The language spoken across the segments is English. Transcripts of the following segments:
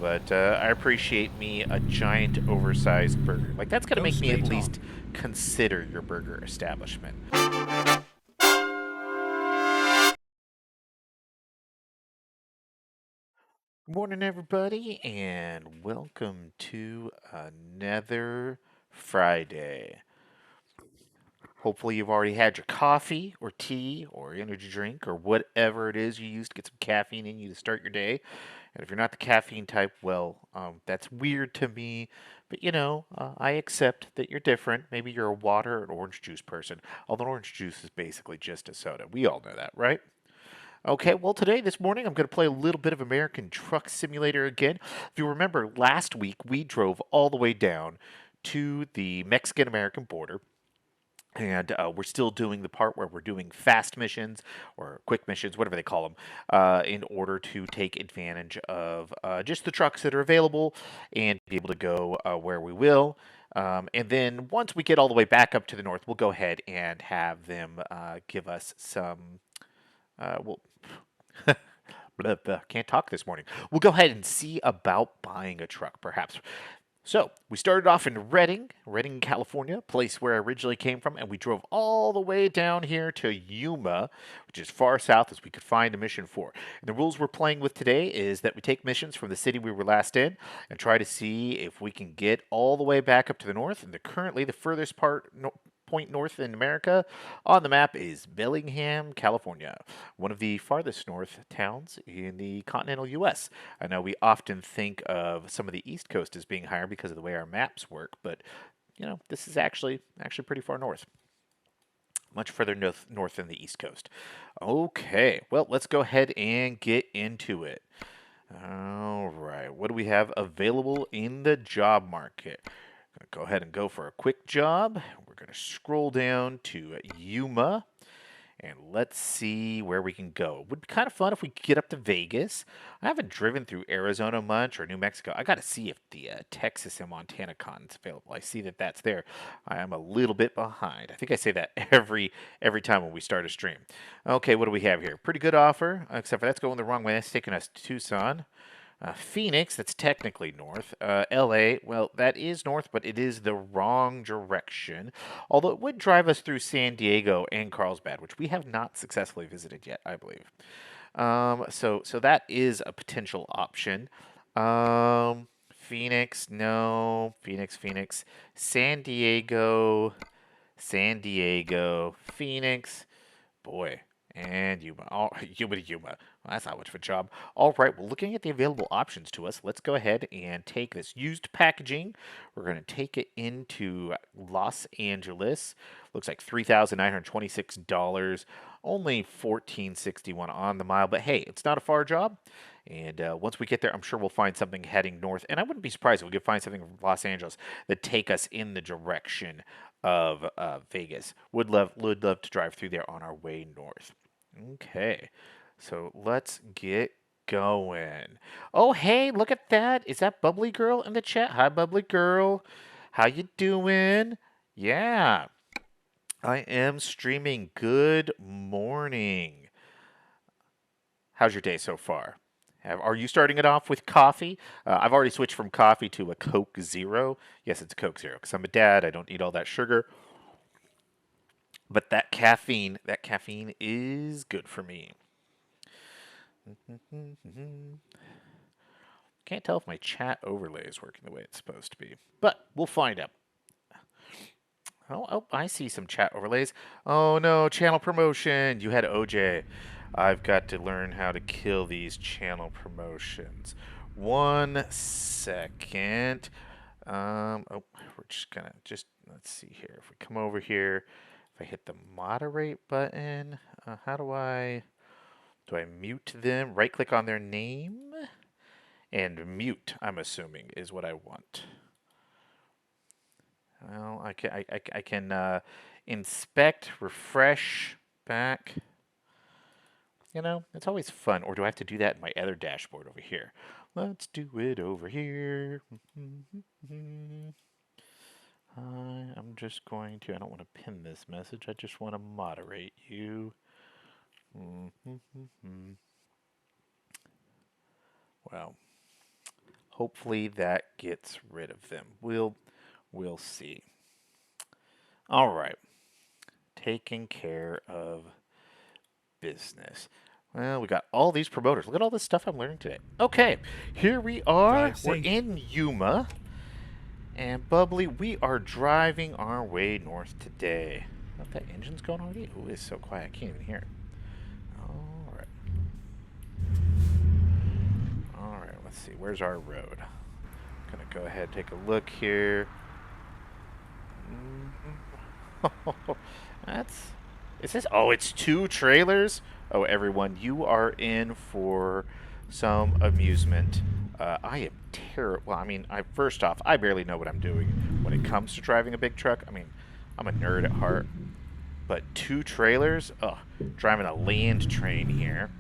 but I appreciate me a giant, oversized burger. Like, that's going to No make me at straight least talk. consider your burger establishment. Good morning, everybody, and welcome to another Friday. Hopefully, you've already had your coffee or tea or energy drink or whatever it is you use to get some caffeine in you to start your day. And if you're not the caffeine type, well, that's weird to me. But I accept that you're different. Maybe you're a water or an orange juice person. Although orange juice is basically just a soda. We all know that, right? Okay, well, this morning, I'm going to play a little bit of American Truck Simulator again. If you remember, last week we drove all the way down to the Mexican American border. And we're still doing the part where we're doing fast missions or quick missions, whatever they call them, in order to take advantage of just the trucks that are available and be able to go where we will. And then once we get all the way back up to the north, we'll go ahead and have them give us some. Well, blah, blah, can't talk this morning. We'll go ahead and see about buying a truck, perhaps. So we started off in Redding, California, place where I originally came from, and we drove all the way down here to Yuma, which is far south as we could find a mission for. And the rules we're playing with today is that we take missions from the city we were last in and try to see if we can get all the way back up to the north. And currently the furthest point north in America on the map is Bellingham, California, one of the farthest north towns in the continental U.S. I know we often think of some of the East Coast as being higher because of the way our maps work, but this is actually pretty far north. Much further north than the East Coast. Okay, well, let's go ahead and get into it. All right, what do we have available in the job market? Go ahead and go for a quick job. We're going to scroll down to Yuma. And let's see where we can go. It would be kind of fun if we could get up to Vegas. I haven't driven through Arizona much or New Mexico. I got to see if the Texas and Montana con's available. I see that that's there. I am a little bit behind. I think I say that every time when we start a stream. Okay, what do we have here? Pretty good offer, except for that's going the wrong way. That's taking us to Tucson. Phoenix, that's technically north. LA, well, that is north, but it is the wrong direction. Although it would drive us through San Diego and Carlsbad, which we have not successfully visited yet, I believe. So that is a potential option. Phoenix, no. Phoenix. San Diego, Phoenix. Boy, and Yuma. Oh, Yuma to Yuma. Well, that's not much of a job. All right, well, looking at the available options to us, let's go ahead and take this used packaging. We're going to take it into Los Angeles. Looks like $3,926. Only $14.61 on the mile, but hey, it's not a far job. And once we get there, I'm sure we'll find something heading north. And I wouldn't be surprised if we could find something from Los Angeles that take us in the direction of Vegas. Would love to drive through there on our way north. Okay, so let's get going. Oh, hey, look at that. Is that Bubbly Girl in the chat? Hi, Bubbly Girl. How you doing? Yeah, I am streaming. Good morning. How's your day so far? Are you starting it off with coffee? I've already switched from coffee to a Coke Zero. Yes, it's a Coke Zero because I'm a dad. I don't need all that sugar. But that caffeine is good for me. Can't tell if my chat overlay is working the way it's supposed to be, but we'll find out. Oh, I see some chat overlays. Oh no, channel promotion. You had OJ. I've got to learn how to kill these channel promotions. 1 second. We're just gonna let's see here. If we come over here, if I hit the moderate button, how do I mute them? Right click on their name and mute, I'm assuming, is what I want. Well, I can inspect, refresh, back. It's always fun. Or do I have to do that in my other dashboard over here? Let's do it over here. I'm just going to, I don't want to pin this message. I just want to moderate you. Well, Hopefully that gets rid of them. We'll see. All right. Taking care of business. Well, we got all these promoters. Look at all this stuff I'm learning today. Okay, here we are. We're in Yuma. And Bubbly, we are driving our way north today. Oh, that engine's going already? Oh, it's so quiet. I can't even hear it. All right. All right, let's see. Where's our road? I'm going to go ahead and take a look here. That's... Is this... Oh, it's 2 trailers? Oh, everyone, you are in for some amusement. I am terrible. Well, I mean, first off, I barely know what I'm doing when it comes to driving a big truck. I mean, I'm a nerd at heart. But 2 trailers? Ugh, driving a land train here.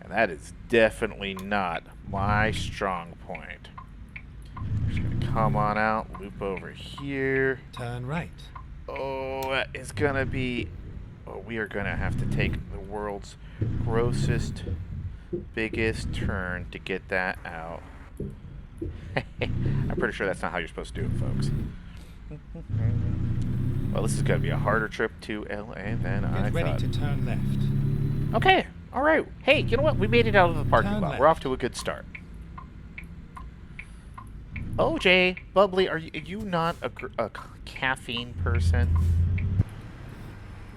And that is definitely not my strong point. Just going to come on out, loop over here. Turn right. Oh, that is going to be... Oh, we are going to have to take the world's grossest, biggest turn to get that out. I'm pretty sure that's not how you're supposed to do it, folks. Well, this is going to be a harder trip to LA than I thought. Get ready to turn left. Okay, all right. Hey, you know what? We made it out of the parking lot. We're off to a good start. Oh, Jay, Bubbly, are you not a caffeine person?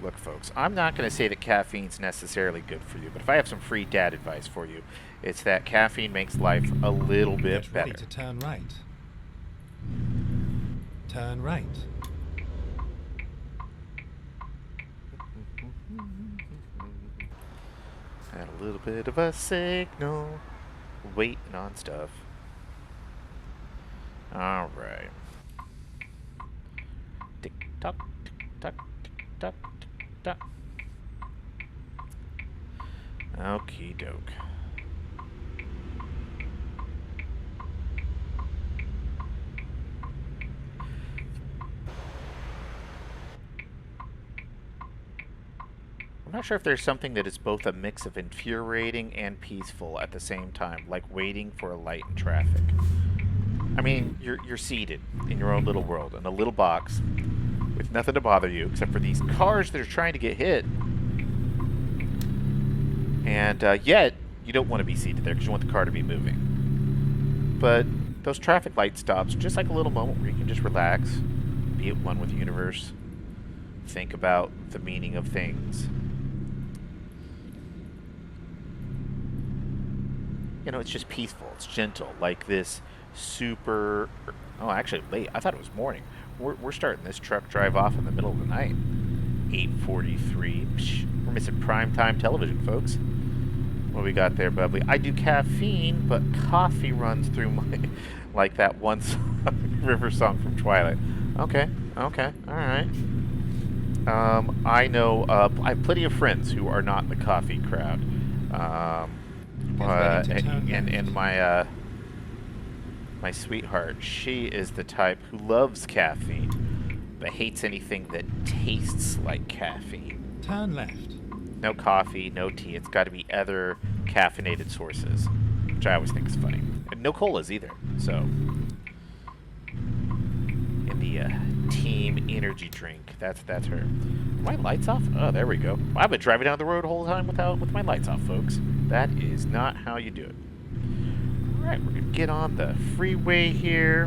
Look, folks, I'm not going to say that caffeine's necessarily good for you, but if I have some free dad advice for you, it's that caffeine makes life a little bit better. Get ready to turn right. Turn right. And a little bit of a signal, waiting on stuff. All right. Tick tock, tick tock, tick tock, tick tock. Okie doke. I'm not sure if there's something that is both a mix of infuriating and peaceful at the same time, like waiting for a light in traffic. I mean, you're seated in your own little world, in a little box, with nothing to bother you except for these cars that are trying to get hit. And yet, you don't want to be seated there because you want the car to be moving. But those traffic light stops are just like a little moment where you can just relax, be at one with the universe, think about the meaning of things. You know, it's just peaceful. It's gentle, like this super... Oh, actually, late. I thought it was morning. We're starting this truck drive off in the middle of the night. 8:43. Psh, we're missing primetime television, folks. What we got there, Bubbly? I do caffeine, but coffee runs through my... like that one song, river song from Twilight. Okay, all right. I know... I have plenty of friends who are not in the coffee crowd. And my sweetheart, she is the type who loves caffeine, but hates anything that tastes like caffeine. Turn left. No coffee, no tea. It's got to be other caffeinated sources, which I always think is funny. And no colas either. So, in the team energy drink, that's her. Are my lights off? Oh, there we go. Well, I've been driving down the road the whole time with my lights off, folks. That is not how you do it. All right, we're gonna get on the freeway here,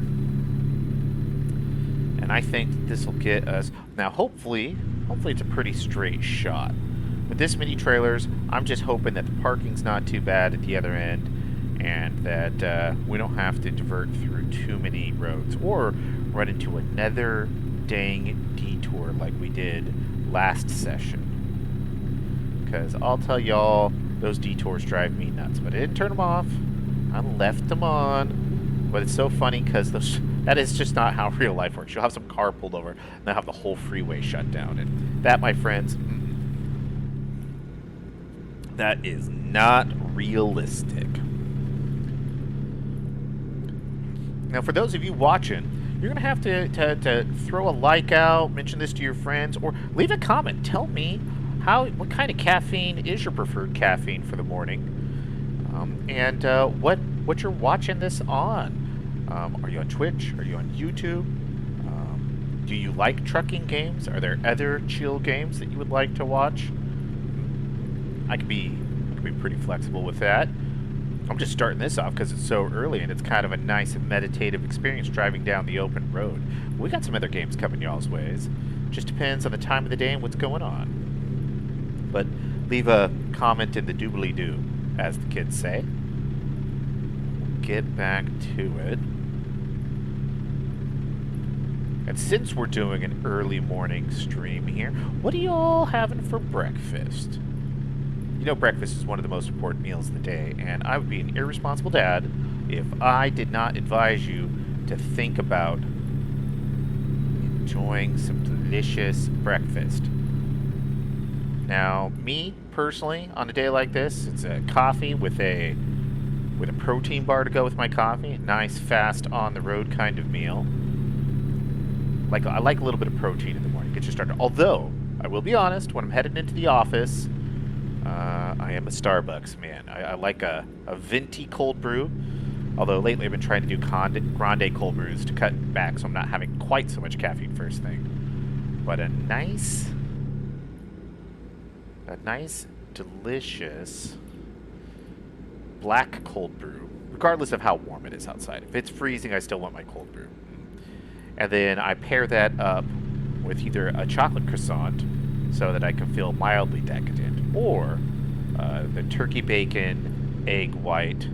and I think this will get us. Now, hopefully it's a pretty straight shot. With this many trailers, I'm just hoping that the parking's not too bad at the other end, and that we don't have to divert through too many roads or run into another dang detour like we did last session. Because I'll tell y'all, those detours drive me nuts. But I didn't turn them off. I left them on. But it's so funny because that is just not how real life works. You'll have some car pulled over and they'll have the whole freeway shut down. And that, my friends, that is not realistic. Now, for those of you watching, you're going to have to throw a like out, mention this to your friends, or leave a comment. Tell me what kind of caffeine is your preferred caffeine for the morning, and what what you're watching this on. Are you on Twitch? Are you on YouTube? Do you like trucking games? Are there other chill games that you would like to watch? I could be pretty flexible with that. I'm just starting this off because it's so early and it's kind of a nice meditative experience driving down the open road. We got some other games coming y'all's ways. Just depends on the time of the day and what's going on. But leave a comment in the doobly-doo, as the kids say. Get back to it. And since we're doing an early morning stream here, what are y'all having for breakfast? You know, breakfast is one of the most important meals of the day, and I would be an irresponsible dad if I did not advise you to think about enjoying some delicious breakfast. Now, me, personally, on a day like this, it's a coffee with a protein bar to go with my coffee. Nice, fast, on-the-road kind of meal. I like a little bit of protein in the morning. Get you started. Although, I will be honest, when I'm headed into the office, I am a Starbucks man. I like a venti cold brew. Although lately I've been trying to do grande cold brews to cut back so I'm not having quite so much caffeine first thing. But a nice, delicious black cold brew, regardless of how warm it is outside. If it's freezing, I still want my cold brew. And then I pair that up with either a chocolate croissant so that I can feel mildly decadent, or the turkey bacon, egg white,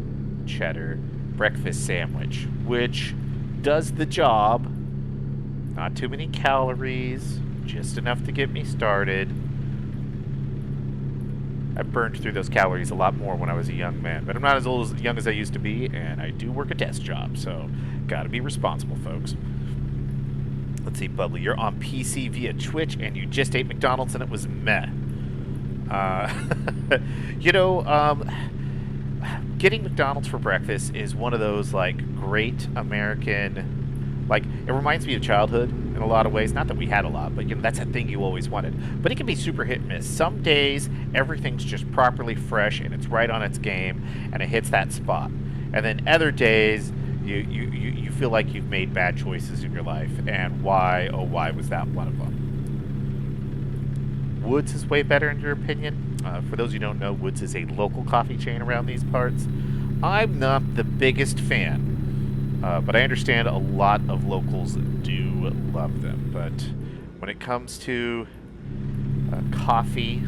cheddar breakfast sandwich, which does the job. Not too many calories, just enough to get me started. I burned through those calories a lot more when I was a young man, but I'm not as young as I used to be, and I do work a desk job, so gotta be responsible, folks. Let's see, Bubbly, you're on PC via Twitch, and you just ate McDonald's, and it was meh. You know, getting McDonald's for breakfast is one of those, great American, it reminds me of childhood in a lot of ways. Not that we had a lot, but, that's a thing you always wanted. But it can be super hit and miss. Some days, everything's just properly fresh, and it's right on its game, and it hits that spot. And then other days, you feel like you've made bad choices in your life, and why was that one of them? Woods is way better in your opinion. For those who don't know, Woods is a local coffee chain around these parts. I'm not the biggest fan, but I understand a lot of locals do love them. But when it comes to coffee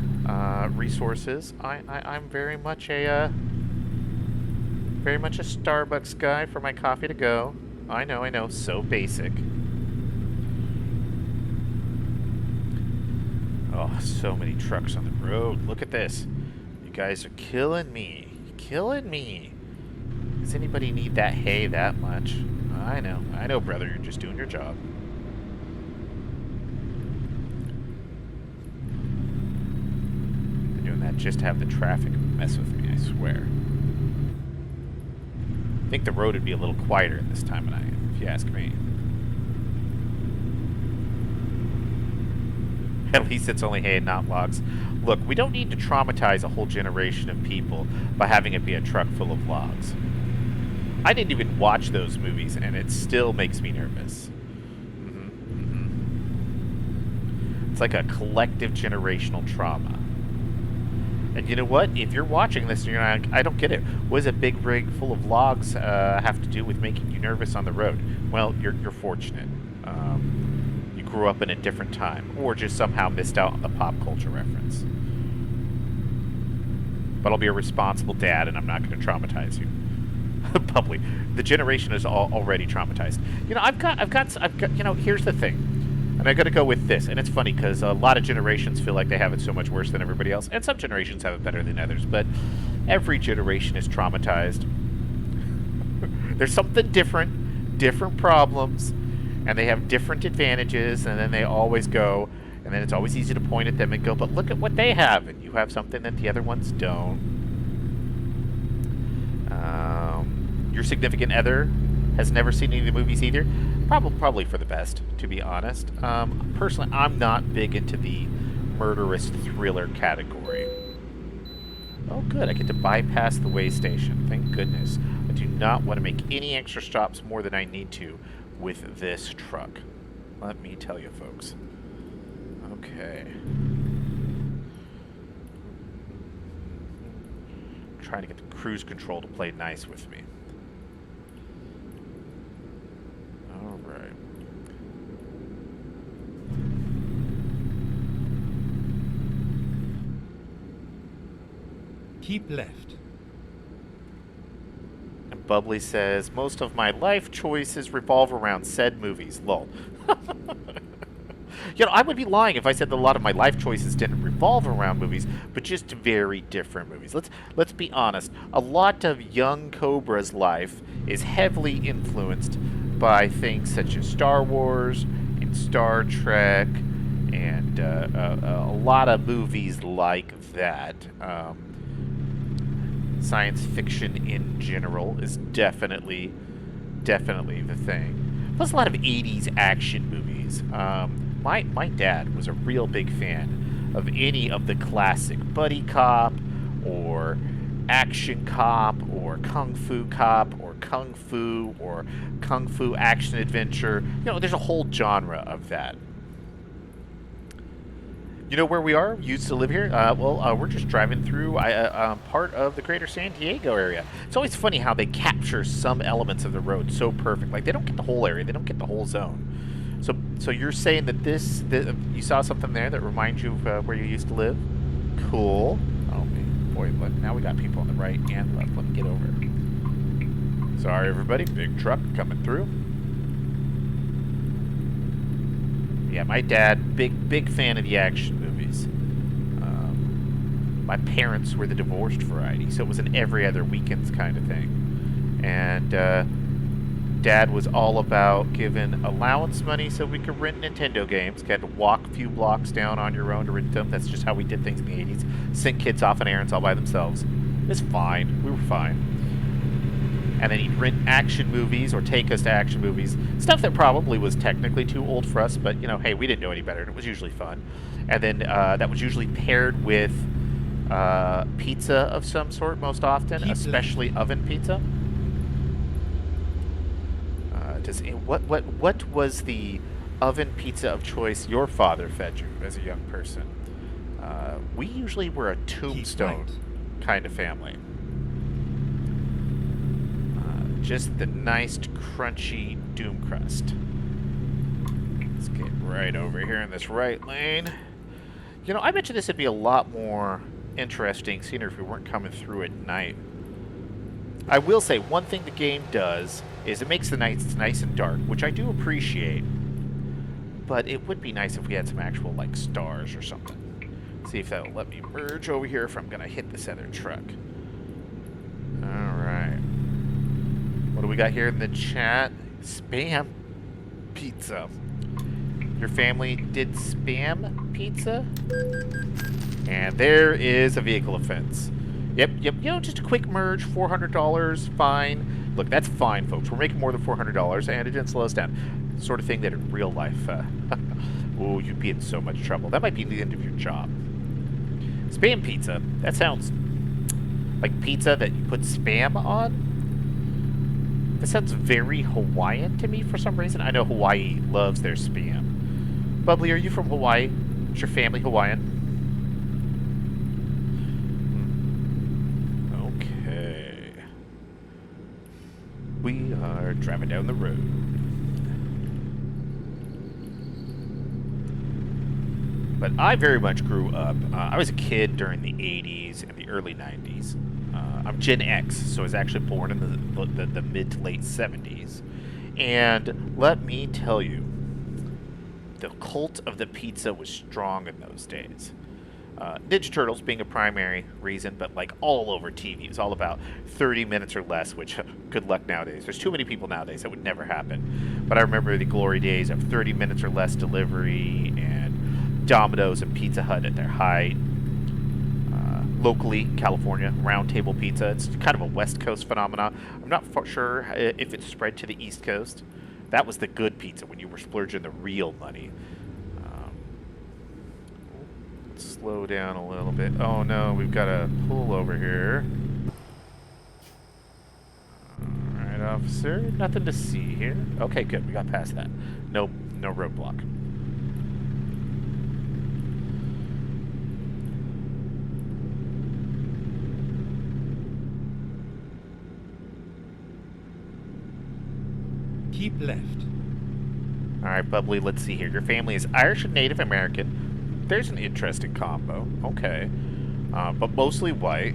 resources, I'm very much a Starbucks guy for my coffee to go. I know, so basic. Oh, so many trucks on the road. Look at this. You guys are killing me. Does anybody need that hay that much? I know, brother, you're just doing your job. You're doing that just to have the traffic mess with me, I swear. I think the road would be a little quieter at this time of night, if you ask me. At least it's only hay and not logs. Look, we don't need to traumatize a whole generation of people by having it be a truck full of logs. I didn't even watch those movies, and it still makes me nervous. It's like a collective generational trauma. And you know what? If you're watching this and you're like, I don't get it. What does a big rig full of logs have to do with making you nervous on the road? Well, you're fortunate. You grew up in a different time, or just somehow missed out on the pop culture reference. But I'll be a responsible dad, and I'm not going to traumatize you. Probably. The generation is already traumatized. You know, I've got. You know, here's the thing. And I got to go with this. And it's funny because a lot of generations feel like they have it so much worse than everybody else. And some generations have it better than others. But every generation is traumatized. There's something different problems. And they have different advantages. And then they always go. And then it's always easy to point at them and go, but look at what they have. And you have something that the other ones don't. Your significant other has never seen any of the movies either. Probably for the best, to be honest. Personally, I'm not big into the murderous thriller category. Oh, good. I get to bypass the way station. Thank goodness. I do not want to make any extra stops more than I need to with this truck. Let me tell you, folks. Okay. Trying to get the cruise control to play nice with me. All right. Keep left. And Bubbly says, most of my life choices revolve around said movies. Lol. You know, I would be lying if I said that a lot of my life choices didn't revolve around movies, but just very different movies. Let's be honest. A lot of young Cobra's life is heavily influenced by things such as Star Wars and Star Trek and a lot of movies like that. Science fiction in general is definitely the thing. Plus a lot of 80s action movies. My dad was a real big fan of any of the classic buddy cop or action cop or kung fu cop or kung fu action adventure. You know, there's a whole genre of that. You know where we are? Used to live here? We're just driving through part of the greater San Diego area. It's always funny how they capture some elements of the road so perfect. Like, they don't get the whole area. They don't get the whole zone. So you're saying that you saw something there that reminds you of where you used to live? Cool. Oh, boy, look, now we got people on the right and left. Let me get over. Sorry, everybody. Big truck coming through. Yeah, my dad, big fan of the action movies. My parents were the divorced variety, so it was an every other weekends kind of thing. And Dad was all about giving allowance money so we could rent Nintendo games. You had to walk a few blocks down on your own to rent them. That's just how we did things in the 80s. Sent kids off on errands all by themselves. It's fine. We were fine. And then he'd rent action movies or take us to action movies. Stuff that probably was technically too old for us, but, you know, hey, we didn't know any better, and it was usually fun. And then that was usually paired with pizza of some sort most often, especially oven pizza. What was the oven pizza of choice your father fed you as a young person? We usually were a Tombstone kind of family. Just the nice, crunchy doom crust. Let's get right over here in this right lane. You know, I bet you this would be a lot more interesting scenery if we weren't coming through at night. I will say, one thing the game does is it makes the nights nice and dark, which I do appreciate. But it would be nice if we had some actual, like, stars or something. See if that'll let me merge over here if I'm going to hit this other truck. Alright. What do we got here in the chat? Spam pizza. Your family did spam pizza? And there is a vehicle offense. Yep. You know, just a quick merge, $400, fine. Look, that's fine, folks. We're making more than $400, and it didn't slow us down. Sort of thing that in real life, oh, you'd be in so much trouble. That might be the end of your job. Spam pizza. That sounds like pizza that you put spam on. That sounds very Hawaiian to me for some reason. I know Hawaii loves their spam. Bubbly, are you from Hawaii? Is your family Hawaiian? We are driving down the road. But I very much grew up. I was a kid during the 80s and the early 90s. I'm Gen X, so I was actually born in the mid to late 70s. And let me tell you, the cult of the pizza was strong in those days. Ninja Turtles being a primary reason, but like all over TV. It was all about 30 minutes or less, which good luck nowadays. There's too many people nowadays. That would never happen. But I remember the glory days of 30 minutes or less delivery and Domino's and Pizza Hut at their height. Locally, California, Round Table Pizza. It's kind of a West Coast phenomenon. I'm not sure if it spread to the East Coast. That was the good pizza when you were splurging the real money. slow down a little bit. Oh no, we've got a pull over here. Alright, officer. Nothing to see here. Okay, good. We got past that. No roadblock. Keep left. Alright, Bubbly, let's see here. Your family is Irish and Native American. There's an interesting combo. Okay. But mostly white.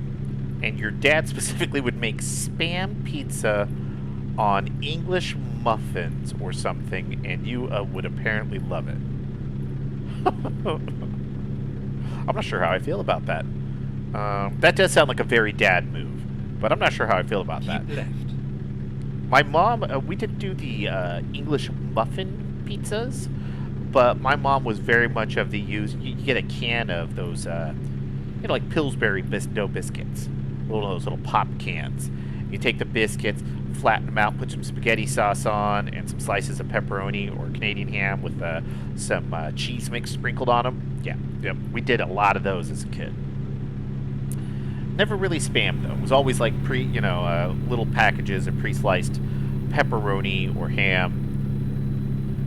And your dad specifically would make Spam pizza on English muffins or something, and you would apparently love it. I'm not sure how I feel about that. That does sound like a very dad move, but I'm not sure how I feel about that. Keep left. My mom, we did do the English muffin pizzas, but my mom was very much of the use. You get a can of those, like Pillsbury dough biscuits, those little pop cans. You take the biscuits, flatten them out, put some spaghetti sauce on, and some slices of pepperoni or Canadian ham with some cheese mix sprinkled on them. Yeah, we did a lot of those as a kid. Never really Spam though. It was always like little packages of pre-sliced pepperoni or ham.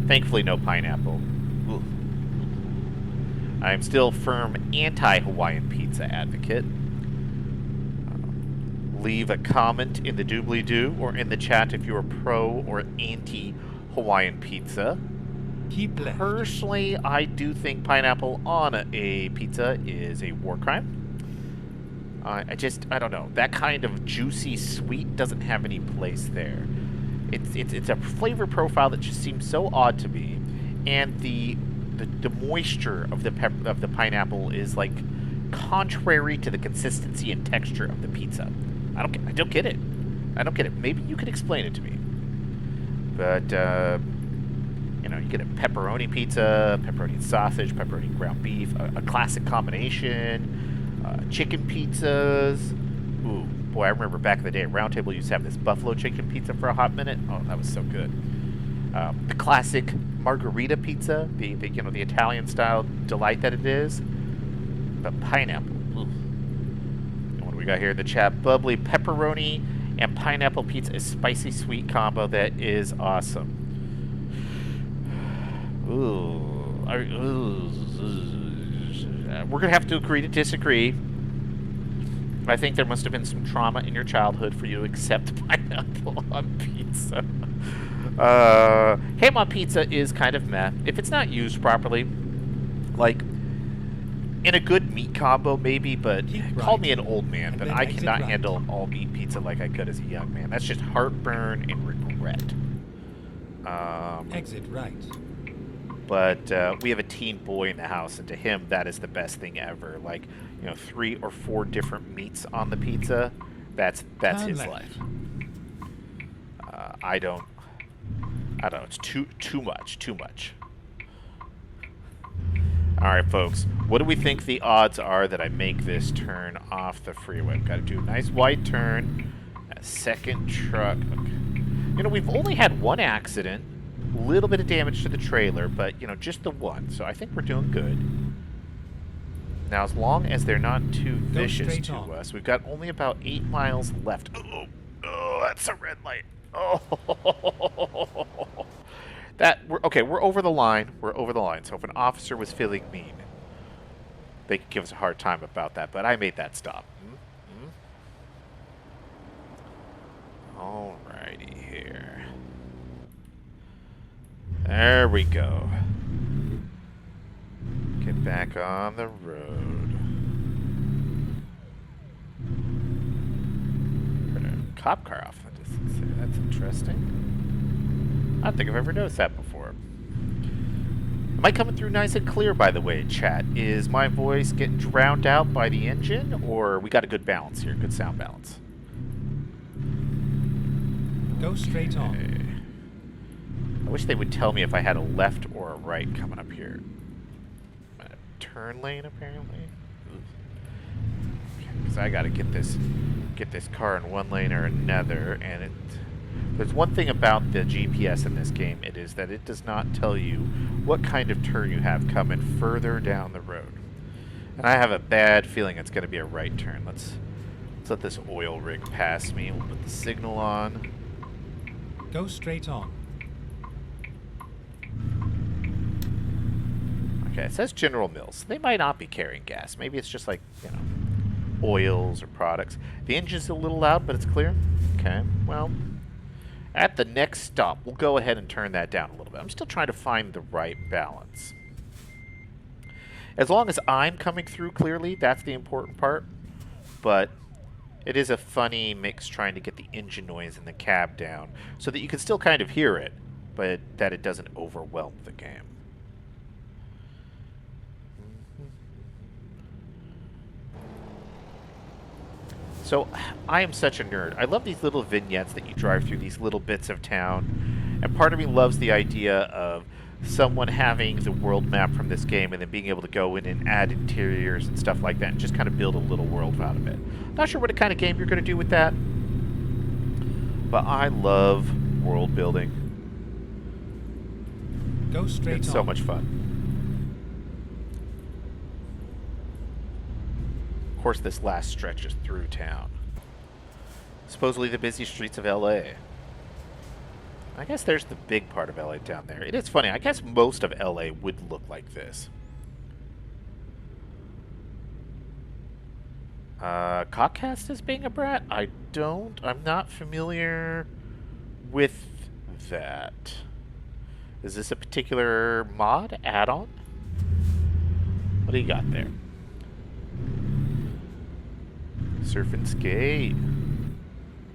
Thankfully, no pineapple. Ooh. I'm still firm anti-Hawaiian pizza advocate. Leave a comment in the doobly-doo or in the chat if you're pro or anti-Hawaiian pizza. Keep left. Personally, I do think pineapple on a pizza is a war crime. I don't know. That kind of juicy sweet doesn't have any place there. It's a flavor profile that just seems so odd to me, and the moisture of the pineapple is like contrary to the consistency and texture of the pizza. I don't get it. I don't get it. Maybe you could explain it to me. But you get a pepperoni pizza, pepperoni and sausage, pepperoni and ground beef, a classic combination. Chicken pizzas. Ooh, boy, I remember back in the day, Round Table used to have this buffalo chicken pizza for a hot minute. Oh, that was so good. The classic margarita pizza, the Italian style delight that it is. But pineapple. Ooh. And what do we got here in the chat? Bubbly pepperoni and pineapple pizza is spicy sweet combo that is awesome. We're gonna have to agree to disagree. I think there must have been some trauma in your childhood for you to accept pineapple on pizza. Ham on pizza is kind of meh. If it's not used properly, like in a good meat combo maybe, but call me an old man, but I cannot handle all meat pizza like I could as a young man. That's just heartburn and regret. Exit right. But we have a teen boy in the house, and to him, that is the best thing ever. Like, 3 or 4 different meats on the pizza. That's his life. I don't know. It's too much. All right, folks. What do we think the odds are that I make this turn off the freeway? We've got to do a nice wide turn. A second truck. Okay. We've only had one accident. A little bit of damage to the trailer, but, just the one. So I think we're doing good. Now, as long as they're not too vicious to us, we've got only about 8 miles left. Oh, that's a red light. Oh. We're over the line. We're over the line. So if an officer was feeling mean, they could give us a hard time about that, but I made that stop. Alrighty here. There we go. Get back on the road. Heard a cop car off in the distance there. That's interesting. I don't think I've ever noticed that before. Am I coming through nice and clear, by the way, chat? Is my voice getting drowned out by the engine, or we got a good balance here, good sound balance? Go straight on. I wish they would tell me if I had a left or a right coming up here. Turn lane, apparently. Because I got to get this car in one lane or another, and there's one thing about the GPS in this game. It is that it does not tell you what kind of turn you have coming further down the road. And I have a bad feeling it's going to be a right turn. Let's let this oil rig pass me. We'll put the signal on. Go straight on. Okay, it says General Mills. They might not be carrying gas. Maybe it's just like, you know, oils or products. The engine's a little loud, but it's clear. Okay, well, at the next stop, we'll go ahead and turn that down a little bit. I'm still trying to find the right balance. As long as I'm coming through clearly, that's the important part. But it is a funny mix trying to get the engine noise in the cab down so that you can still kind of hear it, but that it doesn't overwhelm the game. So, I am such a nerd. I love these little vignettes that you drive through, these little bits of town. And part of me loves the idea of someone having the world map from this game and then being able to go in and add interiors and stuff like that and just kind of build a little world out of it. Not sure what kind of game you're going to do with that, but I love world building. Go straight on. It's so much fun. Of course, this last stretch is through town. Supposedly the busy streets of LA. I guess there's the big part of LA down there. It is funny. I guess most of LA would look like this. Cockcast as being a brat? I'm not familiar with that. Is this a particular mod, add-on? What do you got there? Surf and skate.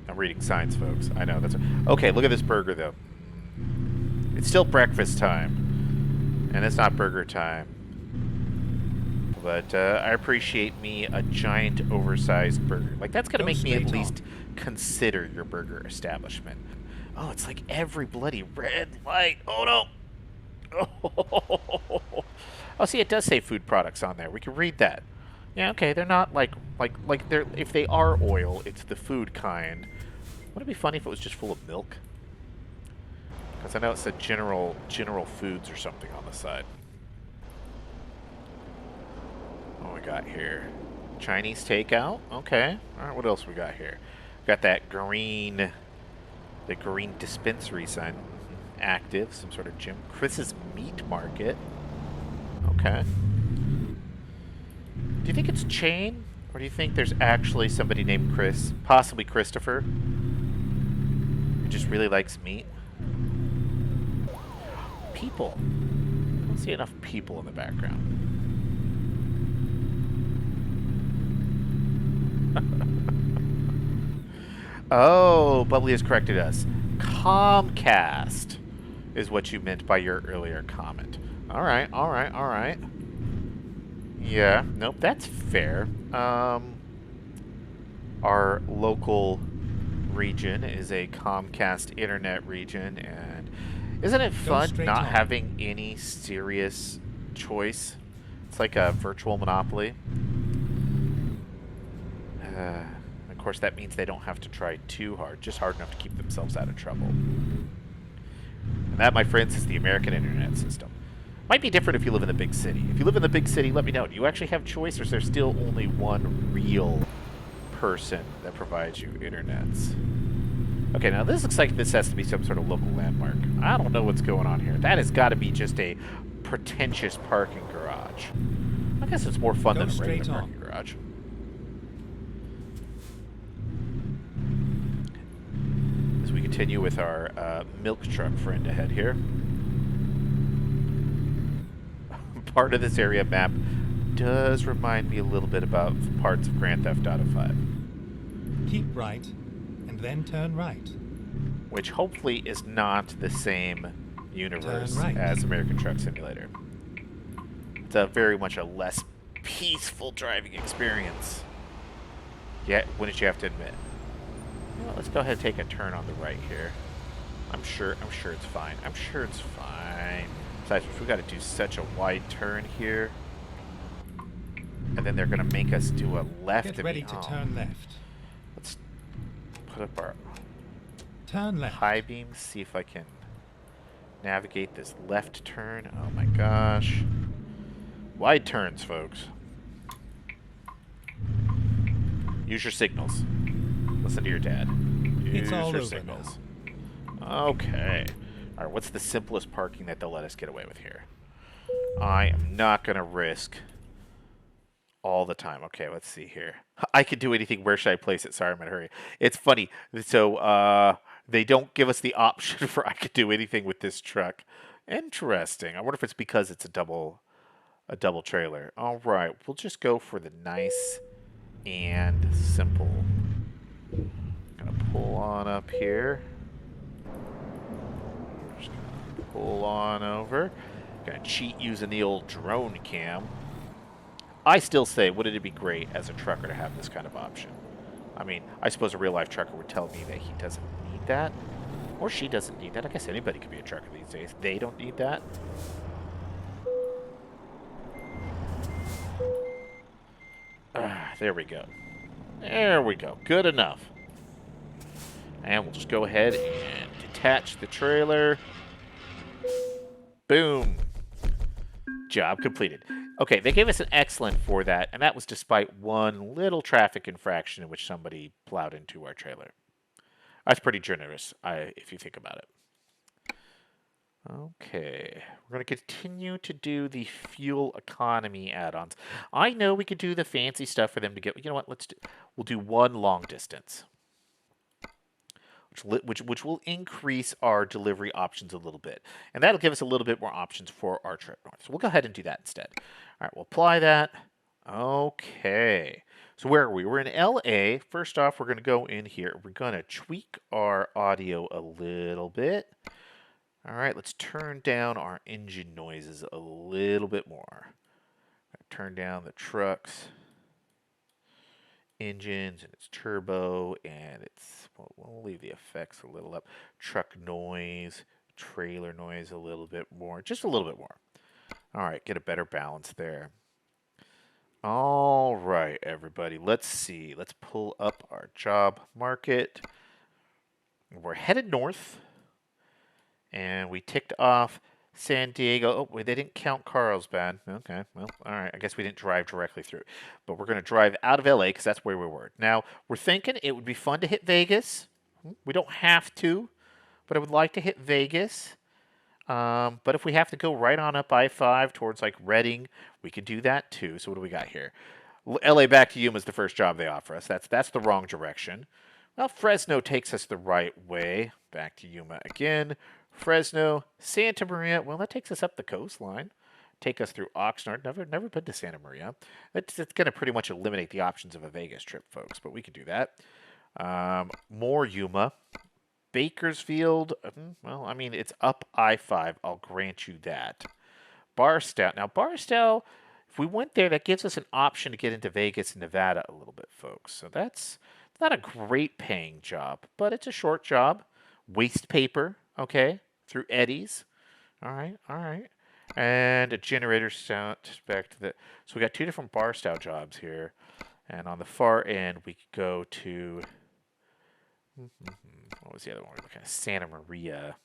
I'm reading signs, folks. I know that's okay. Look at this burger, though. It's still breakfast time, and it's not burger time. But I appreciate me a giant, oversized burger. Like that's gonna make me at least consider your burger establishment. Oh, it's like every bloody red light. Oh no. Oh, see, it does say food products on there. We can read that. Yeah, okay, they're not like they're, if they are oil, it's the food kind. Wouldn't it be funny if it was just full of milk? Because I know it said General Foods or something on the side. What we got here? Chinese takeout? Okay. Alright, what else we got here? Got that green, the green dispensary sign. Active, some sort of gym. Chris's Meat Market. Okay. Do you think it's chain? Or do you think there's actually somebody named Chris, possibly Christopher, who just really likes meat? People. I don't see enough people in the background. Oh, Bubbly has corrected us. Comcast is what you meant by your earlier comment. Alright, alright, alright. Yeah, nope, that's fair. Our local region is a Comcast internet region, and isn't it fun not having any serious choice? It's like a virtual monopoly. Of course, that means they don't have to try too hard, just hard enough to keep themselves out of trouble. And that, my friends, is the American internet system. Might be different if you live in the big city. If you live in the big city, let me know. Do you actually have choice, or is there still only one real person that provides you internets? Okay, now this looks like this has to be some sort of local landmark. I don't know what's going on here. That has got to be just a pretentious parking garage. I guess it's more fun than a regular parking garage. As we continue with our milk truck friend ahead here. Part of this area map does remind me a little bit about parts of Grand Theft Auto 5. Keep right, and then turn right. Which hopefully is not the same universe as American Truck Simulator. It's a very much a less peaceful driving experience. Yeah, wouldn't you have to admit? Well, let's go ahead and take a turn on the right here. I'm sure it's fine. I'm sure it's fine. Besides, we got to do such a wide turn here, and then they're going to make us do a left. Get ready to turn left. Let's put up our turn left. High beams. See if I can navigate this left turn. Oh my gosh! Wide turns, folks. Use your signals. Listen to your dad. It's Use all your over signals. now. Okay. Alright, what's the simplest parking that they'll let us get away with here? I am not going to risk all the time. Okay, let's see here. I can do anything. Where should I place it? Sorry, I'm in a hurry. It's funny. So, they don't give us the option for I could do anything with this truck. Interesting. I wonder if it's because it's a double trailer. All right, we'll just go for the nice and simple. Gonna pull on up here. Just gonna pull on over. Gonna cheat using the old drone cam. I still say, wouldn't it be great as a trucker to have this kind of option? I mean, I suppose a real life trucker would tell me that he doesn't need that. Or she doesn't need that. I guess anybody could be a trucker these days. They don't need that. There we go. There we go. Good enough. And we'll just go ahead and detach the trailer. Boom. Job completed. Okay, they gave us an excellent for that, and that was despite one little traffic infraction in which somebody plowed into our trailer. That's pretty generous, if you think about it. Okay, we're going to continue to do the fuel economy add-ons. I know we could do the fancy stuff for them to get. You know what? We'll do one long distance, which will increase our delivery options a little bit, and that'll give us a little bit more options for our trip north. So we'll go ahead and do that instead. All right, we'll apply that. Okay. So where are we? We're in LA. First off, we're going to go in here. We're going to tweak our audio a little bit. All right, let's turn down our engine noises a little bit more. Turn down the truck's engines and its turbo, and we'll leave the effects a little up. Truck noise, trailer noise a little bit more, just a little bit more. All right, get a better balance there. All right, everybody, let's see. Let's pull up our job market. We're headed north, and we ticked off San Diego. Oh, wait, they didn't count Carlsbad. Okay, well, all right. I guess we didn't drive directly through. But we're going to drive out of LA because that's where we were. Now, we're thinking it would be fun to hit Vegas. We don't have to, but I would like to hit Vegas. But if we have to go right on up I-5 towards like Redding, we can do that too. So what do we got here? LA back to Yuma is the first job they offer us. That's the wrong direction. Well, Fresno takes us the right way. Back to Yuma again. Fresno, Santa Maria. Well, that takes us up the coastline. Take us through Oxnard. Never been to Santa Maria. It's going to pretty much eliminate the options of a Vegas trip, folks. But we can do that. More Yuma. Bakersfield, well, I mean, it's up I-5. I'll grant you that. Barstow. Now, Barstow, if we went there, that gives us an option to get into Vegas and Nevada a little bit, folks. So that's not a great paying job, but it's a short job. Waste paper, okay, through Eddie's. All right, all right. And a generator sound back to the. So we got two different Barstow jobs here. And on the far end, we could go to. What was the other one we're looking at? Santa Maria.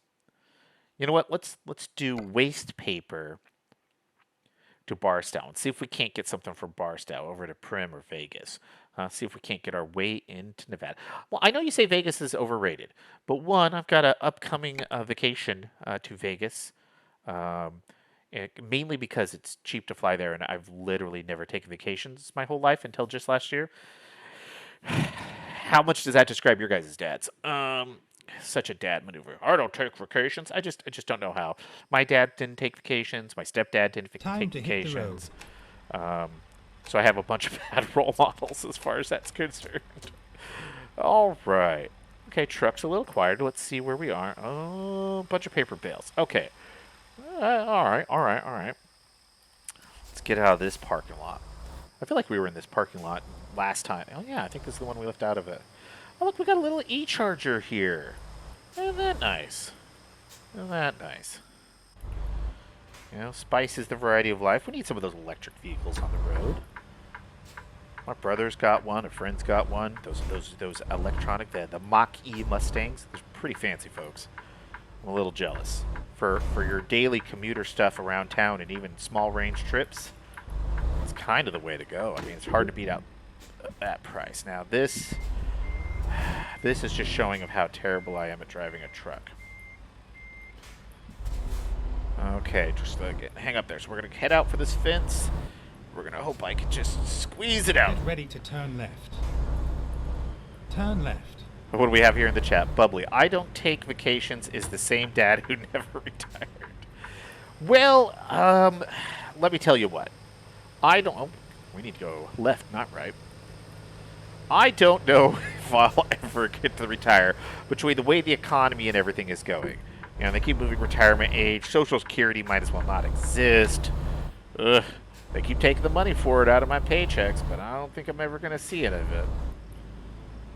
You know what? Let's do waste paper to Barstow and see if we can't get something from Barstow over to Prim or Vegas. See if we can't get our way into Nevada. Well, I know you say Vegas is overrated, but one, I've got an upcoming vacation to Vegas. Mainly because it's cheap to fly there, and I've literally never taken vacations my whole life until just last year. How much does that describe your guys' dads? Such a dad maneuver. I don't take vacations. I just don't know how. My dad didn't take vacations. My stepdad didn't take vacations. So I have a bunch of bad role models as far as that's concerned. All right. Okay, truck's a little quieter. Let's see where we are. Oh, bunch of paper bales. Okay. All right. Let's get out of this parking lot. I feel like we were in this parking lot last time. Oh, yeah, I think this is the one we left out of it. Oh, look, we got a little e-charger here. Isn't that nice? Isn't that nice? You know, spice is the variety of life. We need some of those electric vehicles on the road. My brother's got one. A friend's got one. Those electronic, the Mach-E Mustangs. They're pretty fancy, folks. I'm a little jealous. For your daily commuter stuff around town and even small range trips, it's kind of the way to go. I mean, it's hard to beat out that price. Now this is just showing of how terrible I am at driving a truck. Okay, just hang up there. So we're gonna head out for this fence. We're gonna hope I can just squeeze it out. Get ready to turn left. Turn left. What do we have here in the chat? Bubbly. I don't take vacations is the same dad who never retired. Well, let me tell you what. I don't... Oh, we need to go left, not right. I don't know if I'll ever get to retire between the way the economy and everything is going. You know, they keep moving retirement age. Social Security might as well not exist. Ugh. They keep taking the money for it out of my paychecks, but I don't think I'm ever going to see any of it.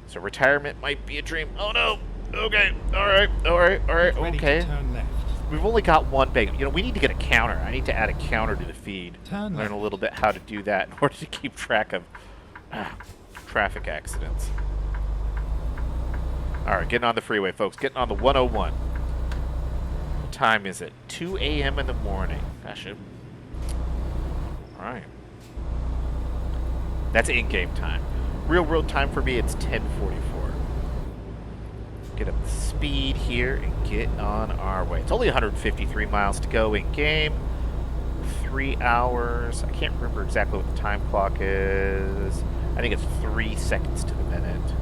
So retirement might be a dream. Oh, no. Okay. All right. Okay. Turn left. We've only got one bag. You know, we need to get a counter. I need to add a counter to the feed. Turn Learn left. a little bit how to do that in order to keep track of traffic accidents. All right, getting on the freeway, folks. Getting on the 101. What time is it? 2 a.m. in the morning. Gosh, it... All right. That's in-game time. Real-world time for me, it's 10:44. Get up the speed here and get on our way. It's only 153 miles to go in-game. 3 hours. I can't remember exactly what the time clock is. I think it's 3 seconds to the minute.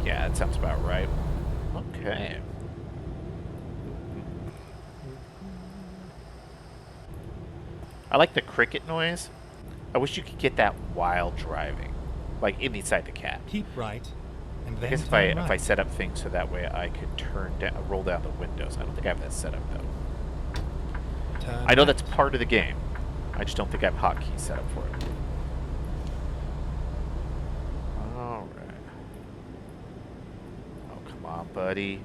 Yeah, that sounds about right. Okay. I like the cricket noise. I wish you could get that while driving, like inside the cab. Keep right, and then I guess turn right. if I set up things so that way I could roll down the windows. I don't think I have that set up though. Turn I know left. that's part of the game. I just don't think I have hotkeys set up for it. All right. Oh, come on, buddy.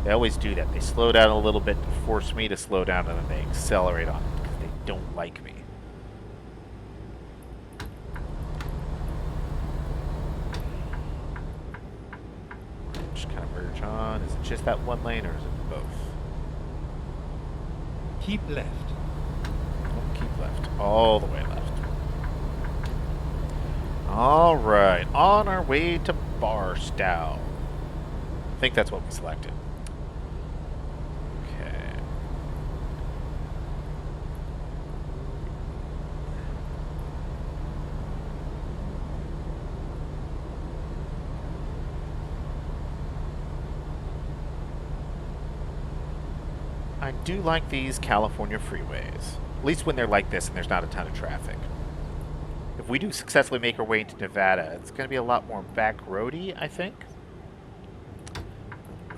They always do that. They slow down a little bit to force me to slow down, and then they accelerate on it because they don't like me. Just kind of merge on. Is it just that one lane, or is it both? Keep left. Oh, keep left. All the way left. All right. On our way to Barstow. I think that's what we selected. Okay. I do like these California freeways. At least when they're like this and there's not a ton of traffic. If we do successfully make our way into Nevada, it's going to be a lot more back roady, I think.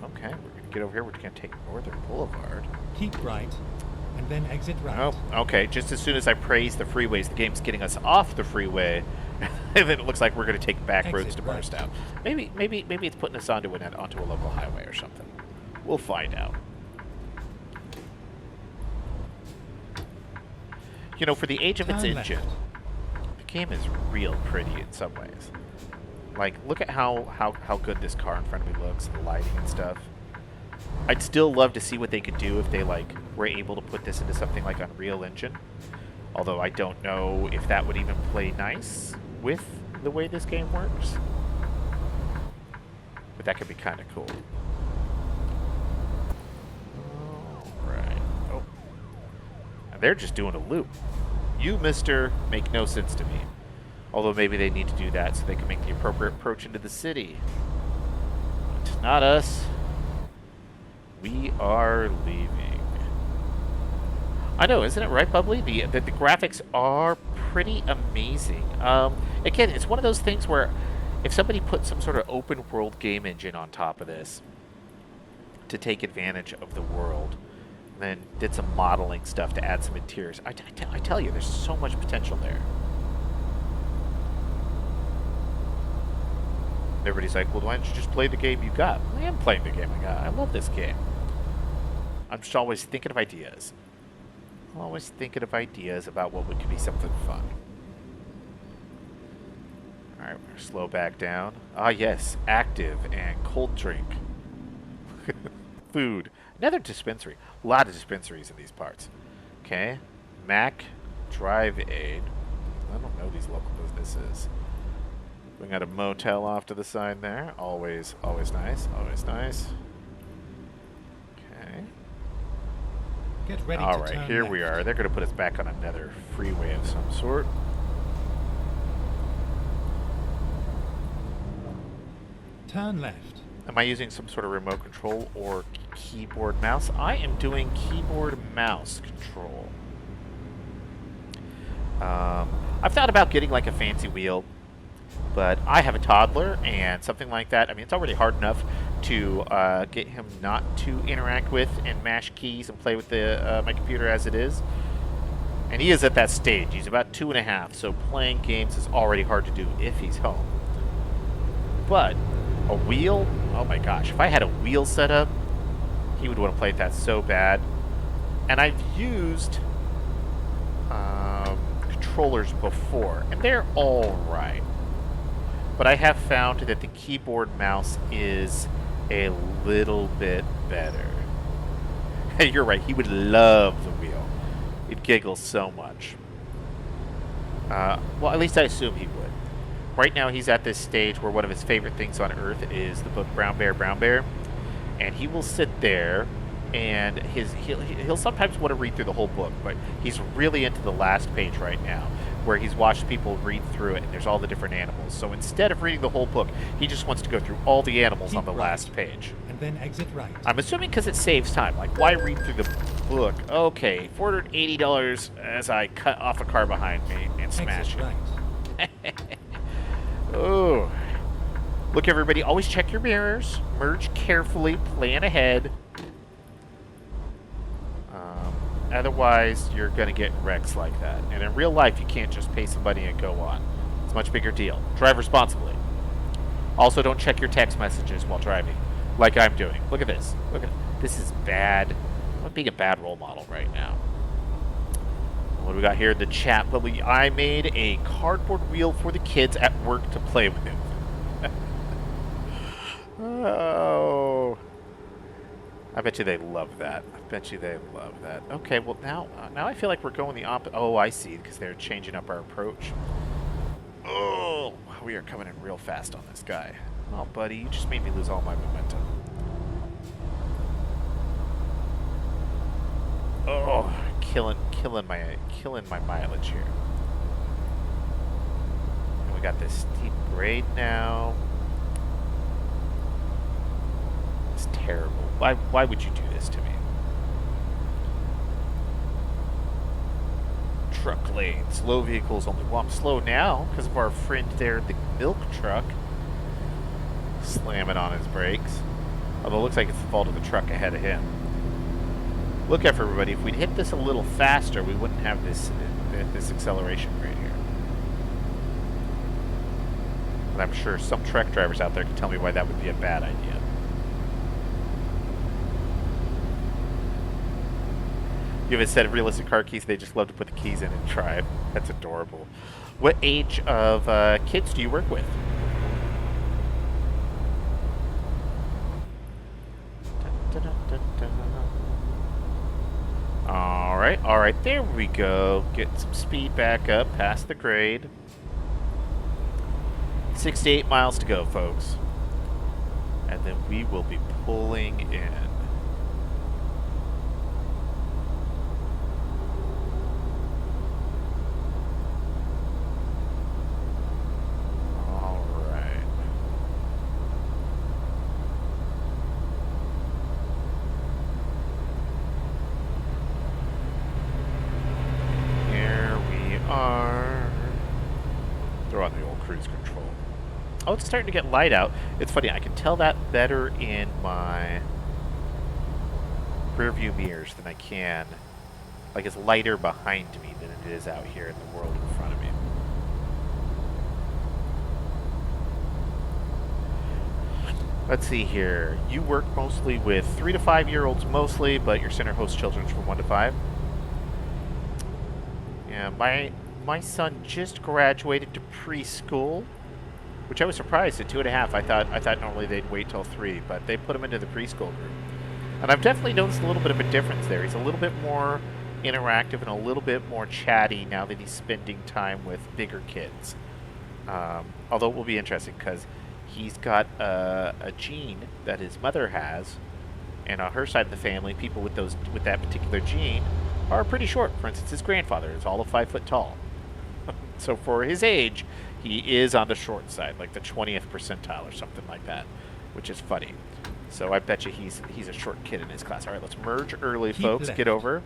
Okay, we're going to get over here. We're going to take Northern Boulevard. Keep right, and then exit right. Oh, okay. Just as soon as I praise the freeways, the game's getting us off the freeway, and then it looks like we're going to take back roads to Barstow. Maybe it's putting us onto a local highway or something. We'll find out. You know, for the age of its engine, the game is real pretty in some ways. Like, look at how good this car in front of me looks, the lighting and stuff. I'd still love to see what they could do if they, like, were able to put this into something like Unreal Engine. Although I don't know if that would even play nice with the way this game works. But that could be kind of cool. Alright. Oh. And they're just doing a loop. You, mister, make no sense to me. Although maybe they need to do that so they can make the appropriate approach into the city. But not us. We are leaving. I know, isn't it right, Bubbly? The graphics are pretty amazing. Again, it's one of those things where if somebody put some sort of open world game engine on top of this to take advantage of the world, and then did some modeling stuff to add some interiors, I tell you, there's so much potential there. Everybody's like, well, why don't you just play the game you got? I am playing the game I got. I love this game. I'm just always thinking of ideas. I'm always thinking of ideas about what could be something fun. Alright, we're going to slow back down. Ah, yes, active and cold drink. Food. Another dispensary. A lot of dispensaries in these parts. Okay. Mac Drive Aid. I don't know these local businesses. We got a motel off to the side there. Always nice. Always nice. Okay. Get ready All to right, turn here left. we are. They're going to put us back on another freeway of some sort. Turn left. Am I using some sort of remote control or keyboard mouse? I am doing keyboard mouse control. I've thought about getting like a fancy wheel, but I have a toddler and something like that. I mean, it's already hard enough to get him not to interact with and mash keys and play with the my computer as it is. And he is at that stage. He's about 2.5, so playing games is already hard to do if he's home. But a wheel? Oh my gosh, if I had a wheel set up, he would want to play that so bad. And I've used controllers before, and they're all right. But I have found that the keyboard mouse is a little bit better. You're right, he would love the wheel. He'd giggle so much. Well, at least I assume he would. Right now he's at this stage where one of his favorite things on earth is the book Brown Bear, Brown Bear. And he will sit there and he'll sometimes want to read through the whole book, but he's really into the last page right now, where he's watched people read through it and there's all the different animals. So instead of reading the whole book, he just wants to go through all the animals on the last page. And then exit right. I'm assuming because it saves time. Like, why read through the book? Okay, $480 as I cut off a car behind me and smash Exit it. right. Oh. Look, everybody, always check your mirrors. Merge carefully. Plan ahead. Otherwise, you're going to get wrecks like that. And in real life, you can't just pay somebody and go on. It's a much bigger deal. Drive responsibly. Also, don't check your text messages while driving, like I'm doing. Look at this. Look at this. Is bad. I'm being a bad role model right now. What do we got here in the chat? I made a cardboard wheel for the kids at work to play with. Oh. I bet you they love that. I bet you they love that. Okay, well now I feel like we're going the opposite. Oh, I see, because they're changing up our approach. Oh, we are coming in real fast on this guy. Oh, buddy, you just made me lose all my momentum. Oh, killing my mileage here. And we got this steep grade now. It's terrible. Why would you do this to me? Truck lane. Slow vehicles only. Well, I'm slow now because of our friend there, the milk truck. Slamming on his brakes. Although it looks like it's the fault of the truck ahead of him. Look at everybody. If we'd hit this a little faster, we wouldn't have this acceleration right here. And I'm sure some truck drivers out there can tell me why that would be a bad idea. You have said realistic car keys, they just love to put the keys in and drive. That's adorable. What age of kids do you work with? All right, there we go. Get some speed back up past the grade. 68 miles to go, folks. And then we will be pulling in. Oh, it's starting to get light out. It's funny, I can tell that better in my rear view mirrors than I can. Like, it's lighter behind me than it is out here in the world in front of me. Let's see here. You work mostly with 3 to 5 year olds mostly, but your center hosts children from 1 to 5. Yeah, my son just graduated to preschool. Which I was surprised at 2.5. I thought normally they'd wait till 3, but they put him into the preschool group. And I've definitely noticed a little bit of a difference there. He's a little bit more interactive and a little bit more chatty now that he's spending time with bigger kids. Although it will be interesting because he's got a gene that his mother has, and on her side of the family, people with that particular gene are pretty short. For instance, his grandfather is all of 5 foot tall. So for his age, he is on the short side, like the 20th percentile or something like that, which is funny. So I bet you he's a short kid in his class. All right, let's merge early, Keep folks. left. Get over.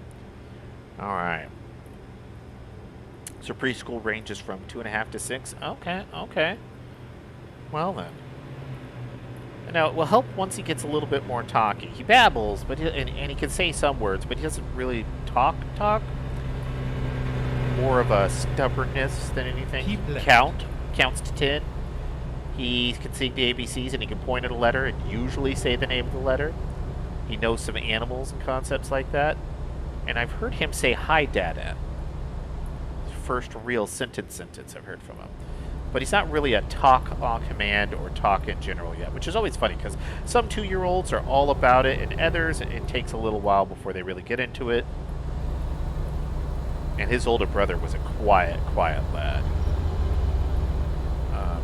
All right. So preschool ranges from 2.5 to 6. Okay, okay. Well then. Now it will help once he gets a little bit more talky. He babbles, but and he can say some words, but he doesn't really talk. More of a stubbornness than anything. He counts to 10. He can sing the ABCs and he can point at a letter and usually say the name of the letter. He knows some animals and concepts like that. And I've heard him say "Hi, Dada." First real sentence I've heard from him. But he's not really a talk on command or talk in general yet, which is always funny because some 2-year-olds are all about it, and others, it takes a little while before they really get into it. And his older brother was a quiet lad.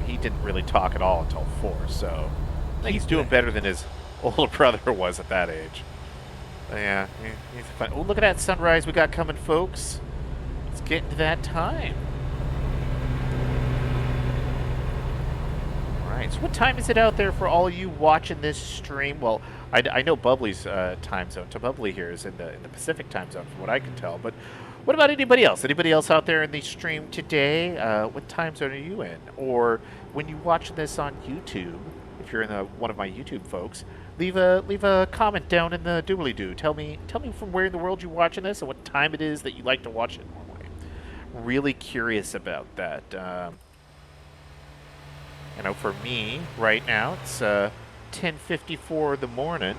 He didn't really talk at all until 4, so I think he's doing better than his older brother was at that age. Yeah, he's fun. Oh, look at that sunrise we got coming, folks. It's getting to that time. All right, so what time is it out there for all of you watching this stream? Well, I know Bubbly's time zone. To Bubbly here is in the Pacific time zone, from what I can tell. But what about anybody else? Anybody else out there in the stream today? What time zone are you in? Or when you watch this on YouTube, if you're in one of my YouTube folks, leave a comment down in the doobly-doo. Tell me from where in the world you're watching this and what time it is that you like to watch it normally. Really curious about that. For me right now it's 10:54 in the morning.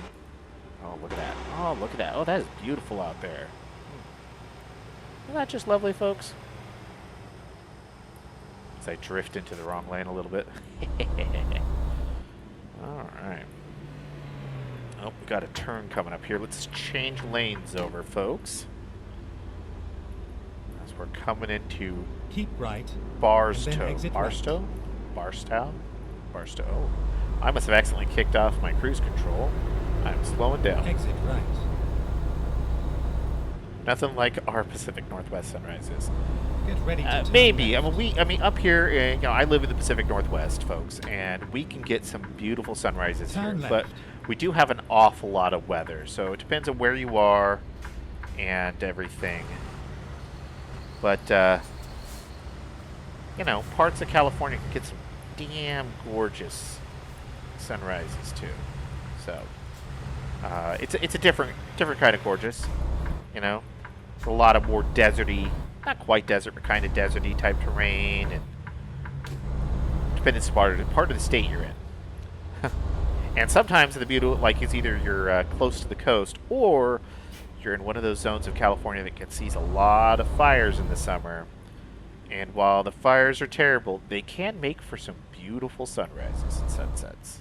Oh, look at that! Oh, look at that! Oh, that is beautiful out there. Isn't that just lovely, folks? As I drift into the wrong lane a little bit. Alright. Oh, we got a turn coming up here. Let's change lanes over, folks. As we're coming into Keep right. Barstow. Barstow? Barstow? Barstow. Oh, I must have accidentally kicked off my cruise control. I'm slowing down. Exit right. Nothing like our Pacific Northwest sunrises. Get ready to turn maybe. left. I mean, up here, I live in the Pacific Northwest, folks, and we can get some beautiful sunrises Turn here. left. But we do have an awful lot of weather, so it depends on where you are and everything. But parts of California can get some damn gorgeous sunrises too. So it's a different kind of gorgeous. It's a lot of more deserty, not quite desert, but kind of deserty type terrain, and depending on part of the state you're in. And sometimes the beauty, like, is either you're close to the coast or you're in one of those zones of California that sees a lot of fires in the summer. And while the fires are terrible, they can make for some beautiful sunrises and sunsets.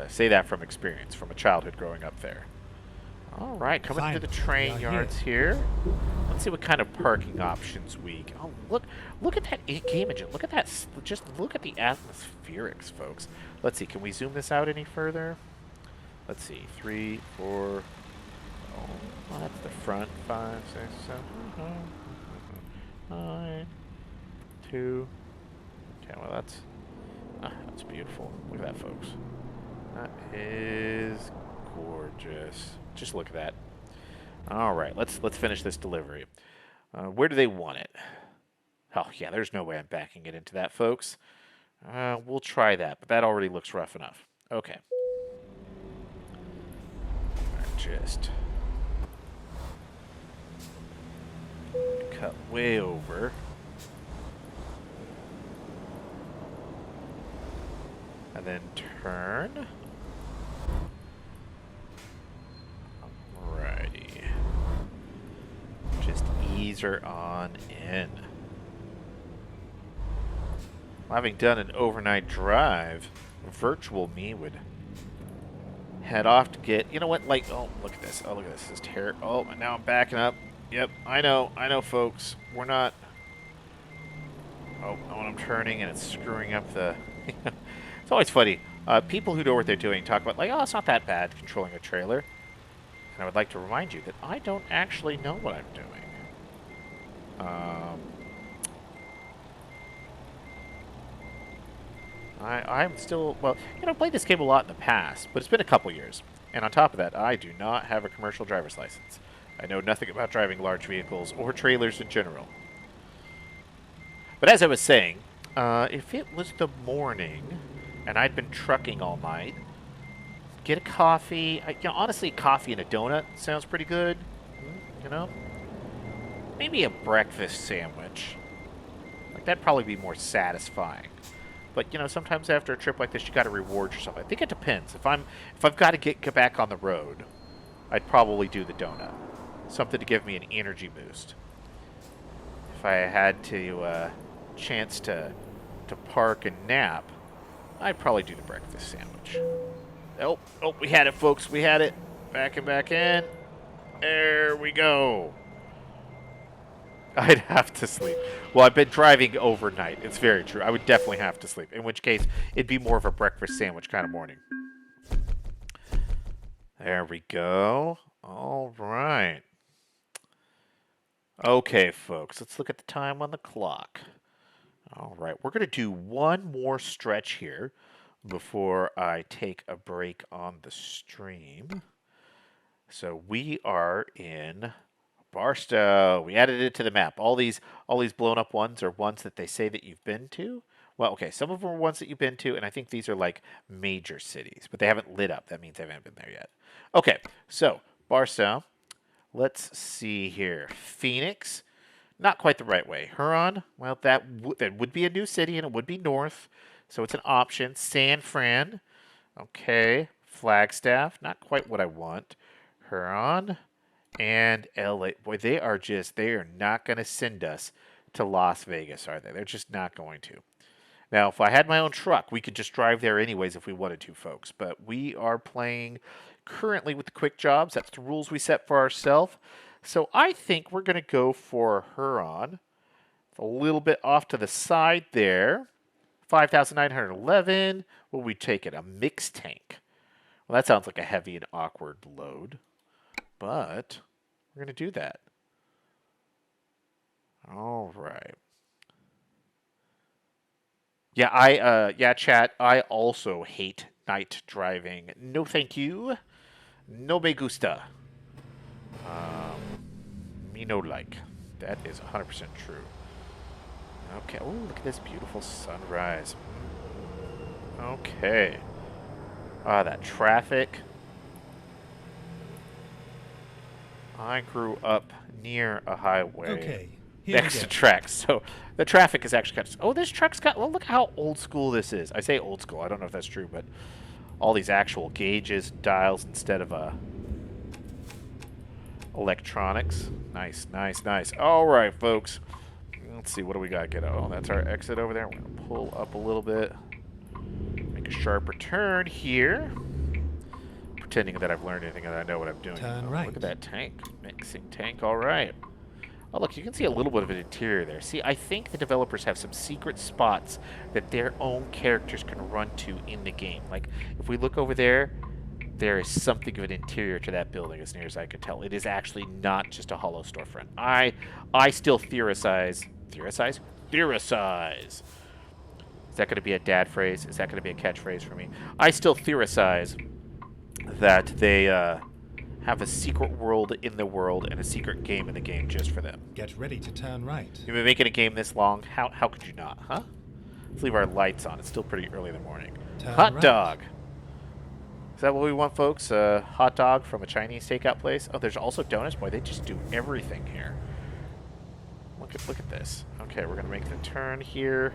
Say that from experience, from a childhood growing up there. All right, coming into the train yards here. Let's see what kind of parking options we can. Oh, look at that game engine. Look at that. Just look at the atmospherics, folks. Let's see. Can we zoom this out any further? Let's see. 3, 4. Oh, that's the front. 5, 6, 7, 9, 2. Okay, well that's beautiful. Look at that, folks. That is gorgeous. Just look at that. All right, let's finish this delivery. Where do they want it? Oh, yeah, there's no way I'm backing it into that, folks. We'll try that, but that already looks rough enough. Okay. Just cut way over. And then turn. Alrighty. Just ease her on in. Well, having done an overnight drive, virtual me would head off to get, you know what, like, oh, look at this. Oh, look at this. This is terrible. Oh, and now I'm backing up. Yep, I know, folks. We're not. Oh, when I'm turning and it's screwing up the. It's always funny. People who know what they're doing talk about, like, oh, it's not that bad controlling a trailer. And I would like to remind you that I don't actually know what I'm doing. I'm still, well, you know, I've played this game a lot in the past, but it's been a couple years. And on top of that, I do not have a commercial driver's license. I know nothing about driving large vehicles or trailers in general. But as I was saying, if it was the morning and I'd been trucking all night, get a coffee. You know, honestly, coffee and a donut sounds pretty good. You know, maybe a breakfast sandwich. Like that'd probably be more satisfying. But you know, sometimes after a trip like this, you got to reward yourself. I think it depends. If I've got to get back on the road, I'd probably do the donut. Something to give me an energy boost. If I had to chance to park and nap, I'd probably do the breakfast sandwich. Oh, we had it, folks. We had it. Back in. There we go. I'd have to sleep. Well, I've been driving overnight. It's very true. I would definitely have to sleep. In which case, it'd be more of a breakfast sandwich kind of morning. There we go. All right. Okay, folks. Let's look at the time on the clock. All right. We're going to do one more stretch here before I take a break on the stream. So we are in Barstow. We added it to the map. All these blown up ones are ones that they say that you've been to. Well, okay, some of them are ones that you've been to, and I think these are like major cities, but they haven't lit up. That means I haven't been there yet. Okay, so Barstow. Let's see here. Phoenix, not quite the right way. Huron, well, that would be a new city, and it would be north, so it's an option. San Fran, okay. Flagstaff, not quite what I want. Huron. And LA, boy, they are not going to send us to Las Vegas, are they? They're just not going to. Now, if I had my own truck, we could just drive there anyways if we wanted to, folks. But we are playing currently with the quick jobs. That's the rules we set for ourselves. So I think we're going to go for Huron. It's a little bit off to the side there. 5,911. What would we take it? A mixed tank. Well, that sounds like a heavy and awkward load. But we're going to do that. All right. Yeah, chat, I also hate night driving. No thank you. No me gusta. Me no like. That is 100% true. Okay, oh, look at this beautiful sunrise. Okay. That traffic. I grew up near a highway. Okay. Next to tracks, so the traffic is actually kind of. Oh, this truck's got. Well, look how old school this is. I say old school. I don't know if that's true, but all these actual gauges, dials instead of electronics. Nice. All right, folks. Let's see. What do we got? Oh, that's our exit over there. We're gonna pull up a little bit, make a sharper turn here. Pretending that I've learned anything and I know what I'm doing. Turn right. Look at that tank. Mixing tank. All right. Oh, look, you can see a little bit of an interior there. See, I think the developers have some secret spots that their own characters can run to in the game. Like, if we look over there, there is something of an interior to that building as near as I can tell. It is actually not just a hollow storefront. I still theorize. Theorize? Theorize. Is that going to be a dad phrase? Is that going to be a catchphrase for me? I still theorize that they have a secret world in the world and a secret game in the game just for them. Get ready to turn right. You've been making a game this long. How could you not, huh? Let's leave our lights on. It's still pretty early in the morning. Turn Hot right. dog. Is that what we want, folks? A hot dog from a Chinese takeout place? Oh, there's also donuts. Boy, they just do everything here. Look at this. Okay, we're going to make the turn here.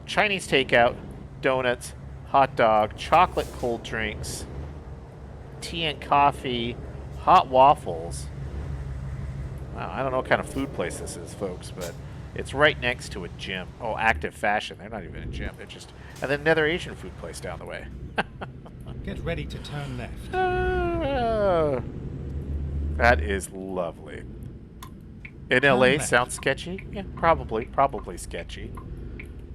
Chinese takeout, donuts, hot dog, chocolate cold drinks, tea and coffee, hot waffles. Wow, I don't know what kind of food place this is, folks, but it's right next to a gym. Oh, Active Fashion. They're not even a gym. They're just... And then another Asian food place down the way. Get ready to turn left. That is lovely. In Turn LA, left. sounds sketchy? Yeah, probably sketchy.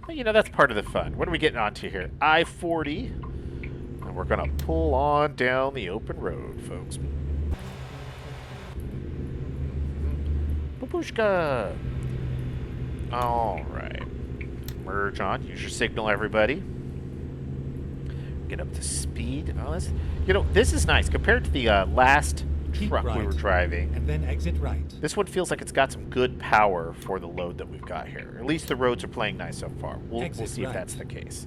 But, you know, that's part of the fun. What are we getting onto here? I-40. And we're going to pull on down the open road, folks. Babushka! Alright. Merge on. Use your signal, everybody. Get up to speed. Oh, this is nice. Compared to the last Keep truck right, we were driving, and then exit right. this one feels like it's got some good power for the load that we've got here. At least the roads are playing nice so far. We'll see if that's the case.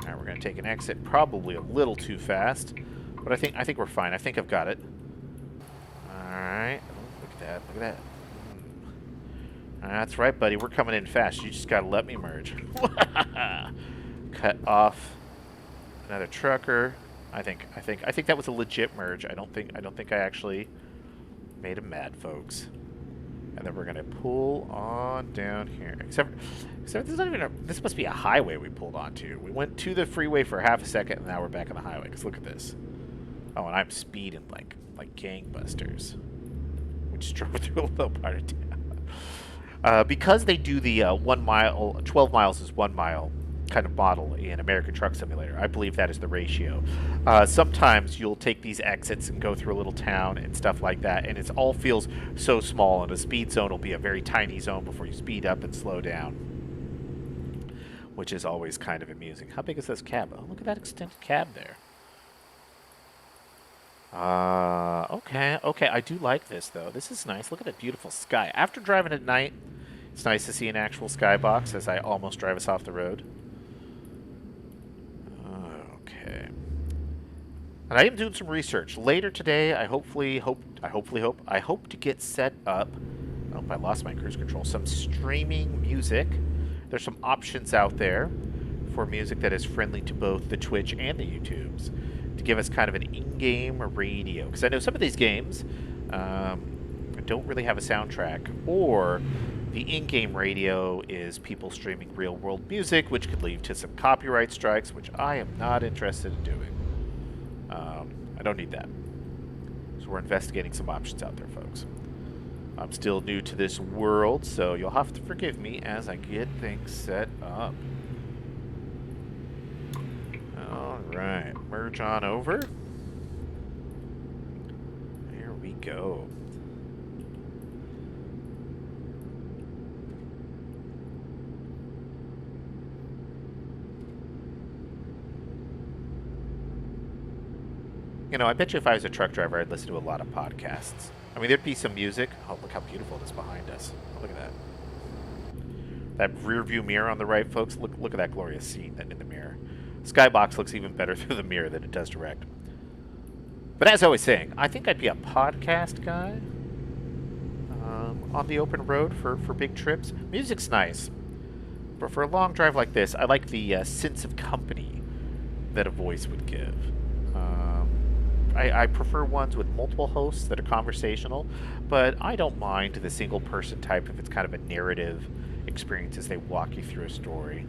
All right, we're going to take an exit. Probably a little too fast, but I think we're fine. I think I've got it. All right. Oh, look at that. Look at that. That's right, buddy. We're coming in fast. You just got to let me merge. Cut off another trucker. I think that was a legit merge. I don't think I actually made him mad, folks. And then we're gonna pull on down here. Except this is not even this must be a highway we pulled onto. We went to the freeway for half a second, and now we're back on the highway. Cause look at this. Oh, and I'm speeding like gangbusters. We just drove through a little part of town. Because they do the 1 mile, 12 miles is 1 mile kind of model in American Truck Simulator. I believe that is the ratio. Sometimes you'll take these exits and go through a little town and stuff like that, and it all feels so small, and a speed zone will be a very tiny zone before you speed up and slow down, which is always kind of amusing. How big is this cab? Oh, look at that extended cab there. Okay, I do like this, though. This is nice. Look at that beautiful sky. After driving at night, it's nice to see an actual skybox as I almost drive us off the road. Okay. And I am doing some research. Later today, I hope to get set up. Oh, I lost my cruise control. Some streaming music. There's some options out there for music that is friendly to both the Twitch and the YouTubes to give us kind of an in-game radio. Because I know some of these games don't really have a soundtrack, or the in-game radio is people streaming real-world music, which could lead to some copyright strikes, which I am not interested in doing. I don't need that. So we're investigating some options out there, folks. I'm still new to this world, so you'll have to forgive me as I get things set up. Alright, merge on over. Here we go. You know, I bet you if I was a truck driver, I'd listen to a lot of podcasts. I mean, there'd be some music. Oh, look how beautiful it is behind us. Oh, look at that. That rear view mirror on the right, folks. Look at that glorious scene in the mirror. Skybox looks even better through the mirror than it does direct. But as I was saying, I think I'd be a podcast guy on the open road for big trips. Music's nice. But for a long drive like this, I like the sense of company that a voice would give. I prefer ones with multiple hosts that are conversational, but I don't mind the single person type if it's kind of a narrative experience as they walk you through a story.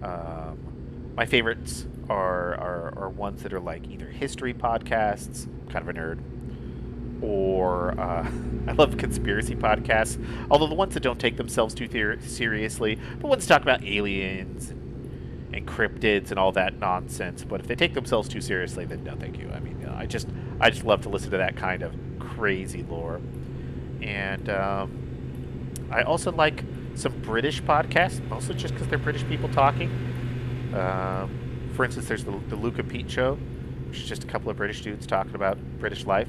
My favorites are ones that are like either history podcasts, kind of a nerd, or I love conspiracy podcasts, although the ones that don't take themselves too seriously, but ones that talk about aliens and cryptids and all that nonsense. But if they take themselves too seriously, then no, thank you. I mean, I just love to listen to that kind of crazy lore. And I also like some British podcasts, mostly just because they're British people talking. For instance, there's the Luke and Pete show, which is just a couple of British dudes talking about British life.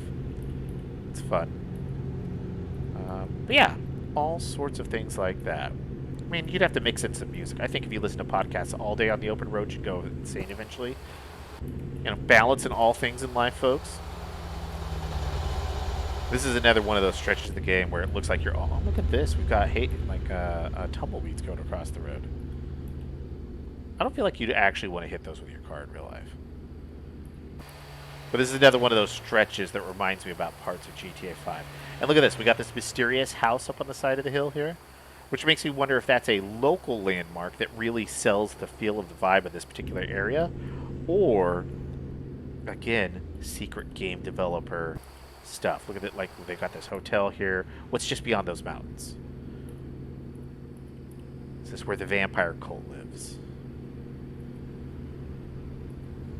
It's fun. But yeah, all sorts of things like that. I mean, you'd have to mix in some music. I think if you listen to podcasts all day on the open road, you'd go insane eventually. You know, balance in all things in life, folks. This is another one of those stretches of the game where it looks like you're, oh, look at this. We've got tumbleweeds going across the road. I don't feel like you'd actually want to hit those with your car in real life. But this is another one of those stretches that reminds me about parts of GTA 5. And look at this. We got this mysterious house up on the side of the hill here, which makes me wonder if that's a local landmark that really sells the feel of the vibe of this particular area, or again, secret game developer stuff. Look at it, like they've got this hotel here. What's just beyond those mountains? Is this where the vampire cult lives?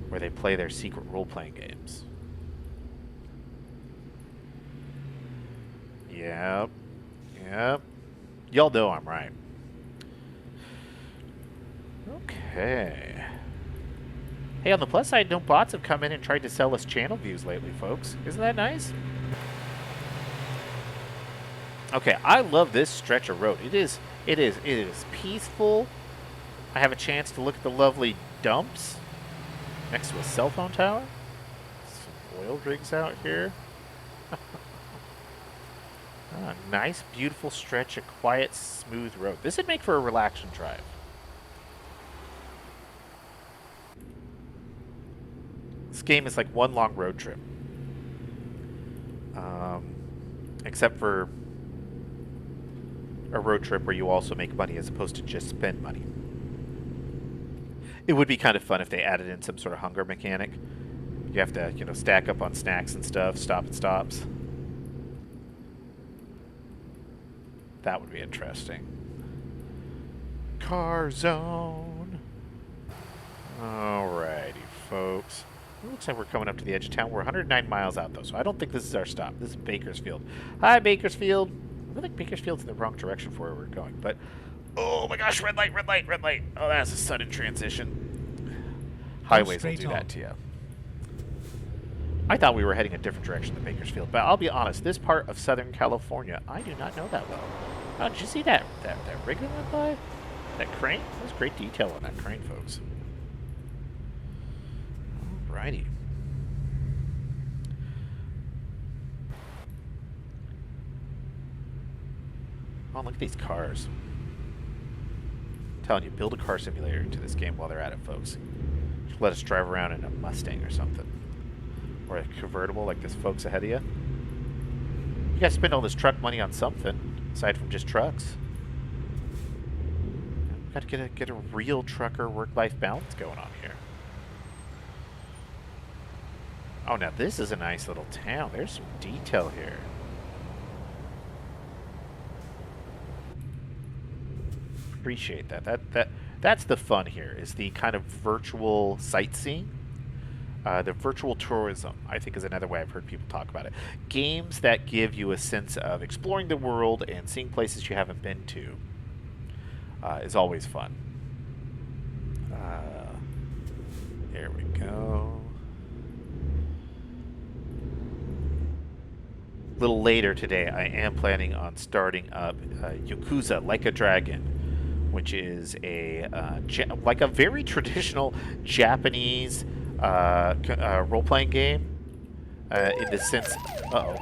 Where they play their secret role-playing games? Yep. Yep. Y'all know I'm right. Okay. Hey, on the plus side, no bots have come in and tried to sell us channel views lately, folks. Isn't that nice? Okay, I love this stretch of road. It is peaceful. I have a chance to look at the lovely dumps next to a cell phone tower. Some oil rigs out here. Nice, beautiful stretch of quiet, smooth road. This would make for a relaxing drive. This game is like one long road trip. Except for a road trip where you also make money as opposed to just spend money. It would be kind of fun if they added in some sort of hunger mechanic. You have to, stack up on snacks and stuff, stop and stops. That would be interesting. Car zone. Alrighty, folks. It looks like we're coming up to the edge of town. We're 109 miles out, though, so I don't think this is our stop. This is Bakersfield. Hi, Bakersfield. I think Bakersfield's in the wrong direction for where we're going, but... Oh, my gosh, red light, red light, red light. Oh, that's a sudden transition. Highways will do that to you. I thought we were heading a different direction than Bakersfield, but I'll be honest, this part of Southern California, I do not know that well. Oh, did you see that rig that went by? That crane? There's great detail on that crane, folks. Alrighty. Oh, look at these cars. I'm telling you, build a car simulator into this game while they're at it, folks. Just let us drive around in a Mustang or something. Or a convertible like this folks ahead of you. You guys spend all this truck money on something, aside from just trucks. Got to get a real trucker work-life balance going on here. Oh, now this is a nice little town. There's some detail here. Appreciate that. That's the fun here, is the kind of virtual sightseeing. The virtual tourism, I think, is another way I've heard people talk about it. Games that give you a sense of exploring the world and seeing places you haven't been to is always fun. There we go. A little later today, I am planning on starting up Yakuza Like a Dragon, which is like a very traditional Japanese role-playing game. In the sense,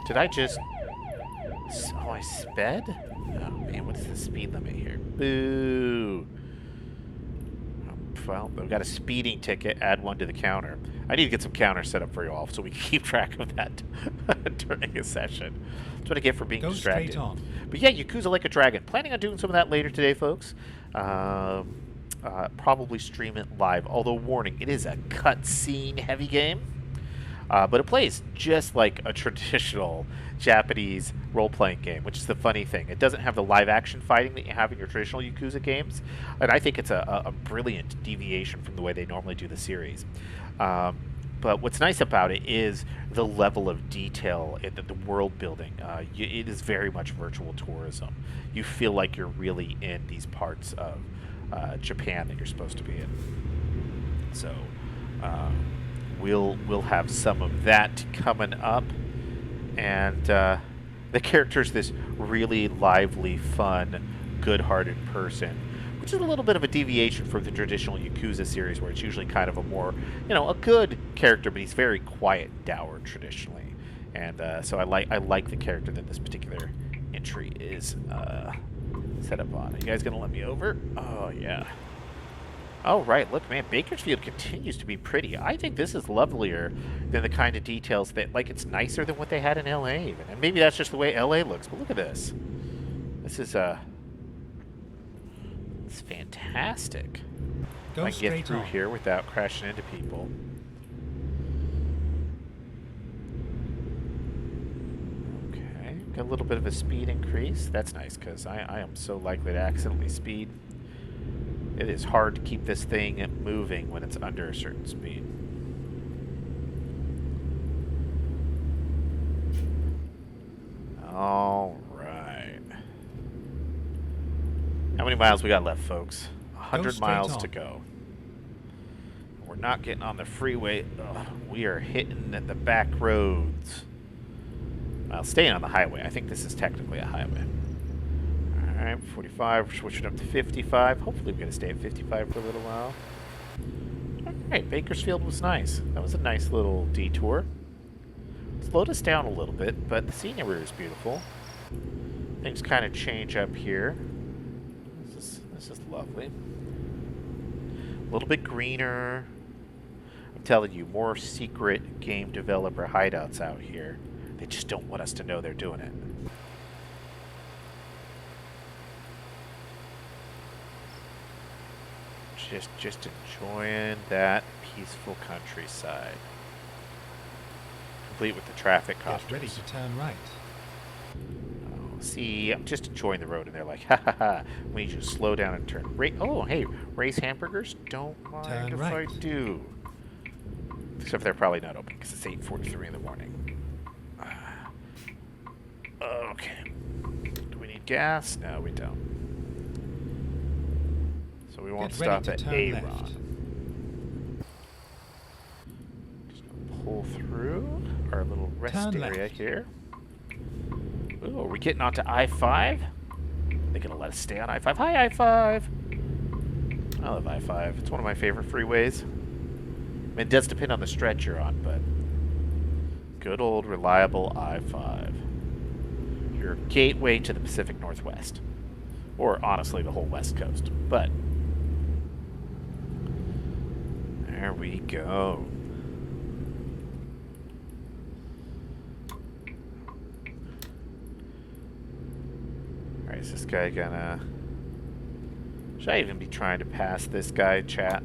did I just? Oh, I sped. Oh man, what's the speed limit here? Boo. Well, we've got a speeding ticket. Add one to the counter. I need to get some counters set up for you all so we can keep track of that during a session. That's what I get for being distracted. Straight on. But yeah, Yakuza Like a Dragon. Planning on doing some of that later today, folks. Probably stream it live. Although, warning, it is a cutscene heavy game. But it plays just like a traditional Japanese role-playing game, which is the funny thing. It doesn't have the live-action fighting that you have in your traditional Yakuza games, and I think it's a brilliant deviation from the way they normally do the series. But what's nice about it is the level of detail in the world building. It is very much virtual tourism. You feel like you're really in these parts of Japan that you're supposed to be in. So we'll have some of that coming up, and the character's this really lively, fun, good-hearted person, which is a little bit of a deviation from the traditional Yakuza series, where it's usually kind of a more, a good character, but he's very quiet, dour traditionally. And so I like the character that this particular entry is set up on. Are you guys gonna let me over? Oh yeah. Oh right, look, man, Bakersfield continues to be pretty. I think this is lovelier than the kind of details that, like, it's nicer than what they had in LA even. And maybe that's just the way LA looks, but look at this. This is it's fantastic. If Go I can get straight through on. here without crashing into people. Okay, got a little bit of a speed increase. That's nice, because I am so likely to accidentally speed. It is hard to keep this thing moving when it's under a certain speed. All right. How many miles we got left, folks? Go 100 straight miles to on. go. We're not getting on the freeway. Ugh, we are hitting the back roads. Well, staying on the highway. I think this is technically a highway. Alright, 45. We're switching up to 55. Hopefully we're going to stay at 55 for a little while. Alright, Bakersfield was nice. That was a nice little detour. Slowed us down a little bit, but the scenery is beautiful. Things kind of change up here. This is lovely. A little bit greener. I'm telling you, more secret game developer hideouts out here. They just don't want us to know they're doing it. Just enjoying that peaceful countryside. Complete with the traffic Get copters. ready to turn right. Oh, see, I'm just enjoying the road, and they're like, ha ha ha, we need you to slow down and turn. Oh, hey, Ray's Hamburgers? Don't mind Turn if right. I do. Except they're probably not open, because it's 8:43 in the morning. Okay. Do we need gas? No, we don't. So we won't Get ready stop to at turn left. Huron. Just gonna pull through our little rest Turn area left. here. Ooh, are we getting onto I-5? They're gonna let us stay on I-5. Hi, I-5! I love I-5. It's one of my favorite freeways. I mean, it does depend on the stretch you're on, but good old reliable I-5. Your gateway to the Pacific Northwest. Or, honestly, the whole West Coast. But there we go. Alright, is this guy gonna... Should I even be trying to pass this guy, chat?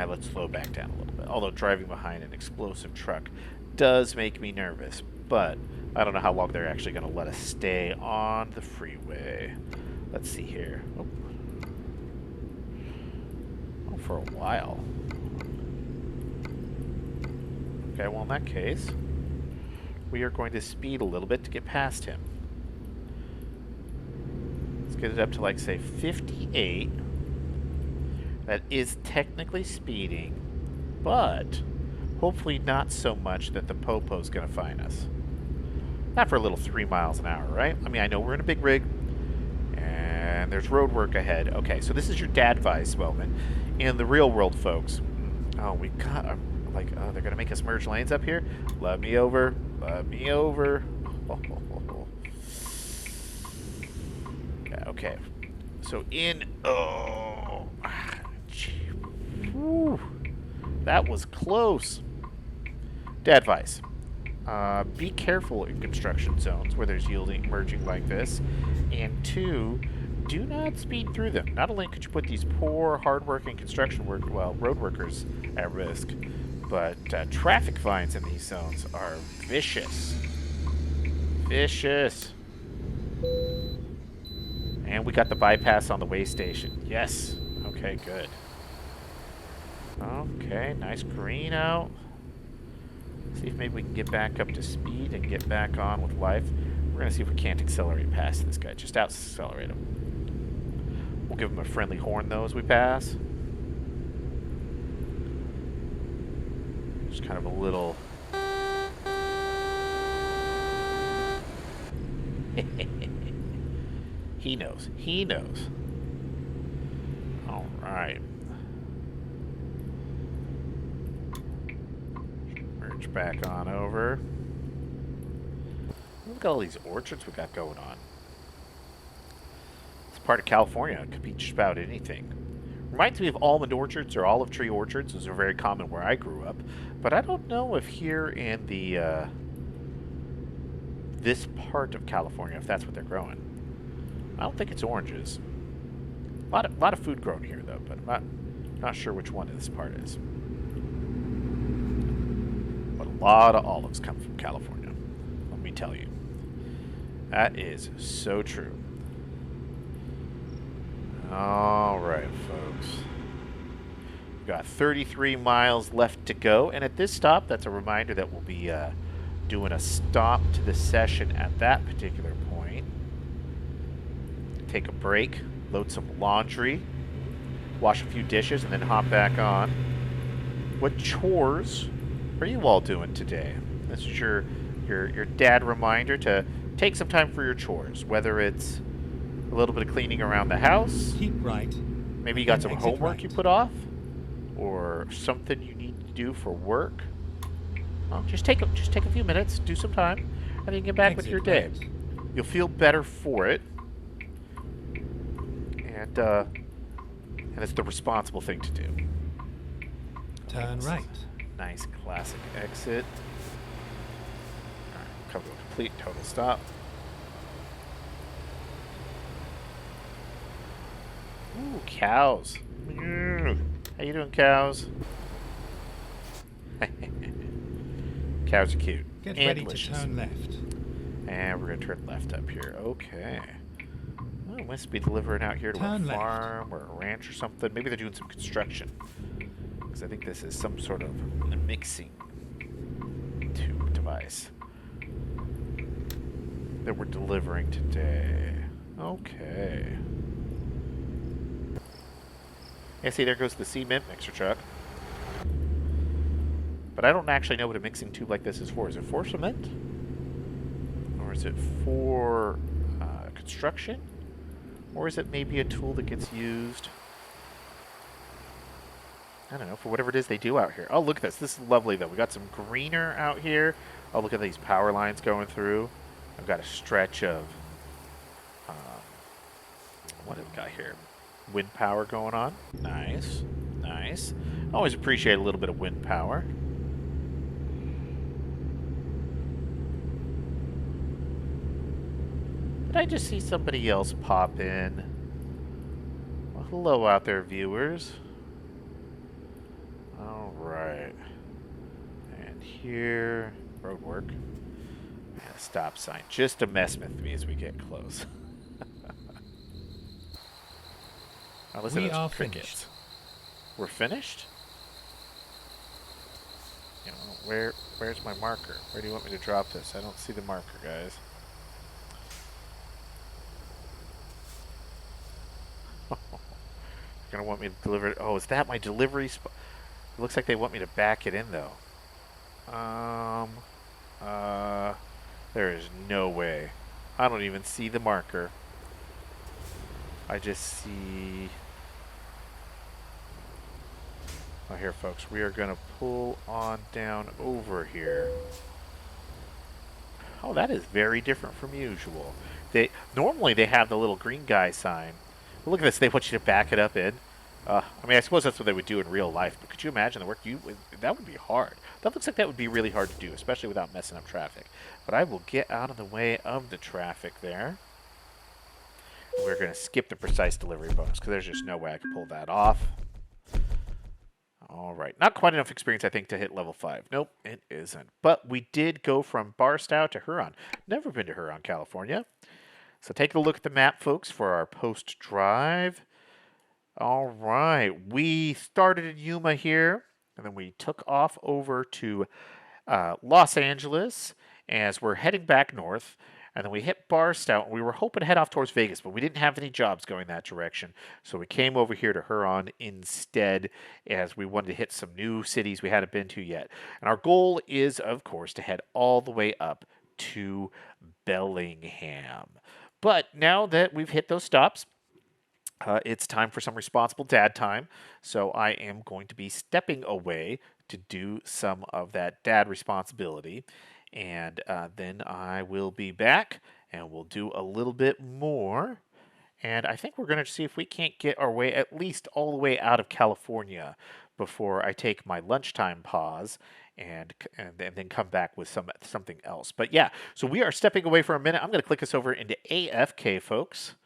Let's slow back down a little bit. Although driving behind an explosive truck does make me nervous. But I don't know how long they're actually going to let us stay on the freeway. Let's see here. Oh, for a while. Okay, well in that case, we are going to speed a little bit to get past him. Let's get it up to, like, say 58. That is technically speeding, but hopefully not so much that the Popo's going to find us. Not for a little 3 miles an hour, right? I mean, I know we're in a big rig, and there's road work ahead. Okay, so this is your dad advice moment. In the real world, folks, oh, we got, like, oh, they're going to make us merge lanes up here? Let me over. Let me over. Yeah, okay. So in, oh, whew, that was close. Dad advice. Be careful in construction zones where there's yielding merging like this. And 2, do not speed through them. Not only could you put these poor, hard-working road workers at risk, but traffic fines in these zones are vicious. Vicious. And we got the bypass on the way station. Yes. Okay, good. Okay, nice green out. See if maybe we can get back up to speed and get back on with life. We're going to see if we can't accelerate past this guy. Just out-accelerate him. We'll give him a friendly horn, though, as we pass. Just kind of a little... He knows. He knows. All right. Merge back on over. Look at all these orchards we got going on. It's part of California. It could be just about anything. Reminds me of almond orchards or olive tree orchards. Those are very common where I grew up. But I don't know if here in the this part of California, if that's what they're growing. I don't think it's oranges. A lot of food grown here, though, but Not sure which one this part is. But a lot of olives come from California. Let me tell you. That is so true. All right, folks. We've got 33 miles left to go. And at this stop, that's a reminder that we'll be doing a stop to the session at that particular point. Take a break, load some laundry, wash a few dishes, and then hop back on. What chores are you all doing today? This is your dad reminder to take some time for your chores, whether it's a little bit of cleaning around the house. Keep right. Maybe you got Then some exit homework right. you put off, or something you need to do for work. Well, just take a few minutes, do some time, and then you get back with Exit your day. right. You'll feel better for it, and it's the responsible thing to do. Turn right. Nice classic exit. All right, come to a complete total stop. Ooh, cows. How you doing, cows? Cows are cute. Get and ready delicious. to turn left. And we're going to turn left up here. Okay. Oh, must be delivering out here to Turn a left. farm or a ranch or something. Maybe they're doing some construction. Because I think this is some sort of a mixing tube device that we're delivering today. Okay. Yeah, see, there goes the cement mixer truck. But I don't actually know what a mixing tube like this is for. Is it for cement? Or is it for construction? Or is it maybe a tool that gets used, I don't know, for whatever it is they do out here? Oh, look at this. This is lovely, though. We got some greener out here. Oh, look at these power lines going through. I've got a stretch of, what have we got here? Wind power going on. Nice. Nice. Always appreciate a little bit of wind power. Did I just see somebody else pop in? Well, hello out there, viewers. All right. And here, road work. And a stop sign. Just to mess with me as we get close. Now listen We to are those crickets. finished. We're finished? You know, where's my marker? Where do you want me to drop this? I don't see the marker, guys. You're gonna want me to deliver it. Oh, is that my delivery spot? It looks like they want me to back it in, though. There is no way. I don't even see the marker. I just see... Oh, here, folks. We are gonna pull on down over here. Oh, that is very different from usual. Normally they have the little green guy sign. But look at this. They want you to back it up in. I mean, I suppose that's what they would do in real life. But could you imagine the work that would be hard. That looks like that would be really hard to do, especially without messing up traffic. But I will get out of the way of the traffic there. We're going to skip the precise delivery bonus because there's just no way I could pull that off. All right. Not quite enough experience, I think, to hit level 5. Nope, it isn't. But we did go from Barstow to Huron. Never been to Huron, California. So take a look at the map, folks, for our post drive. All right. We started in Yuma here, and then we took off over to Los Angeles as we're heading back north. And then we hit Barstow, and we were hoping to head off towards Vegas, but we didn't have any jobs going that direction. So we came over here to Huron instead, as we wanted to hit some new cities we hadn't been to yet. And our goal is, of course, to head all the way up to Bellingham. But now that we've hit those stops, it's time for some responsible dad time. So I am going to be stepping away to do some of that dad responsibility. And then I will be back and we'll do a little bit more. And I think we're going to see if we can't get our way at least all the way out of California before I take my lunchtime pause and then come back with something else. But yeah, so we are stepping away for a minute. I'm going to click us over into AFK, folks.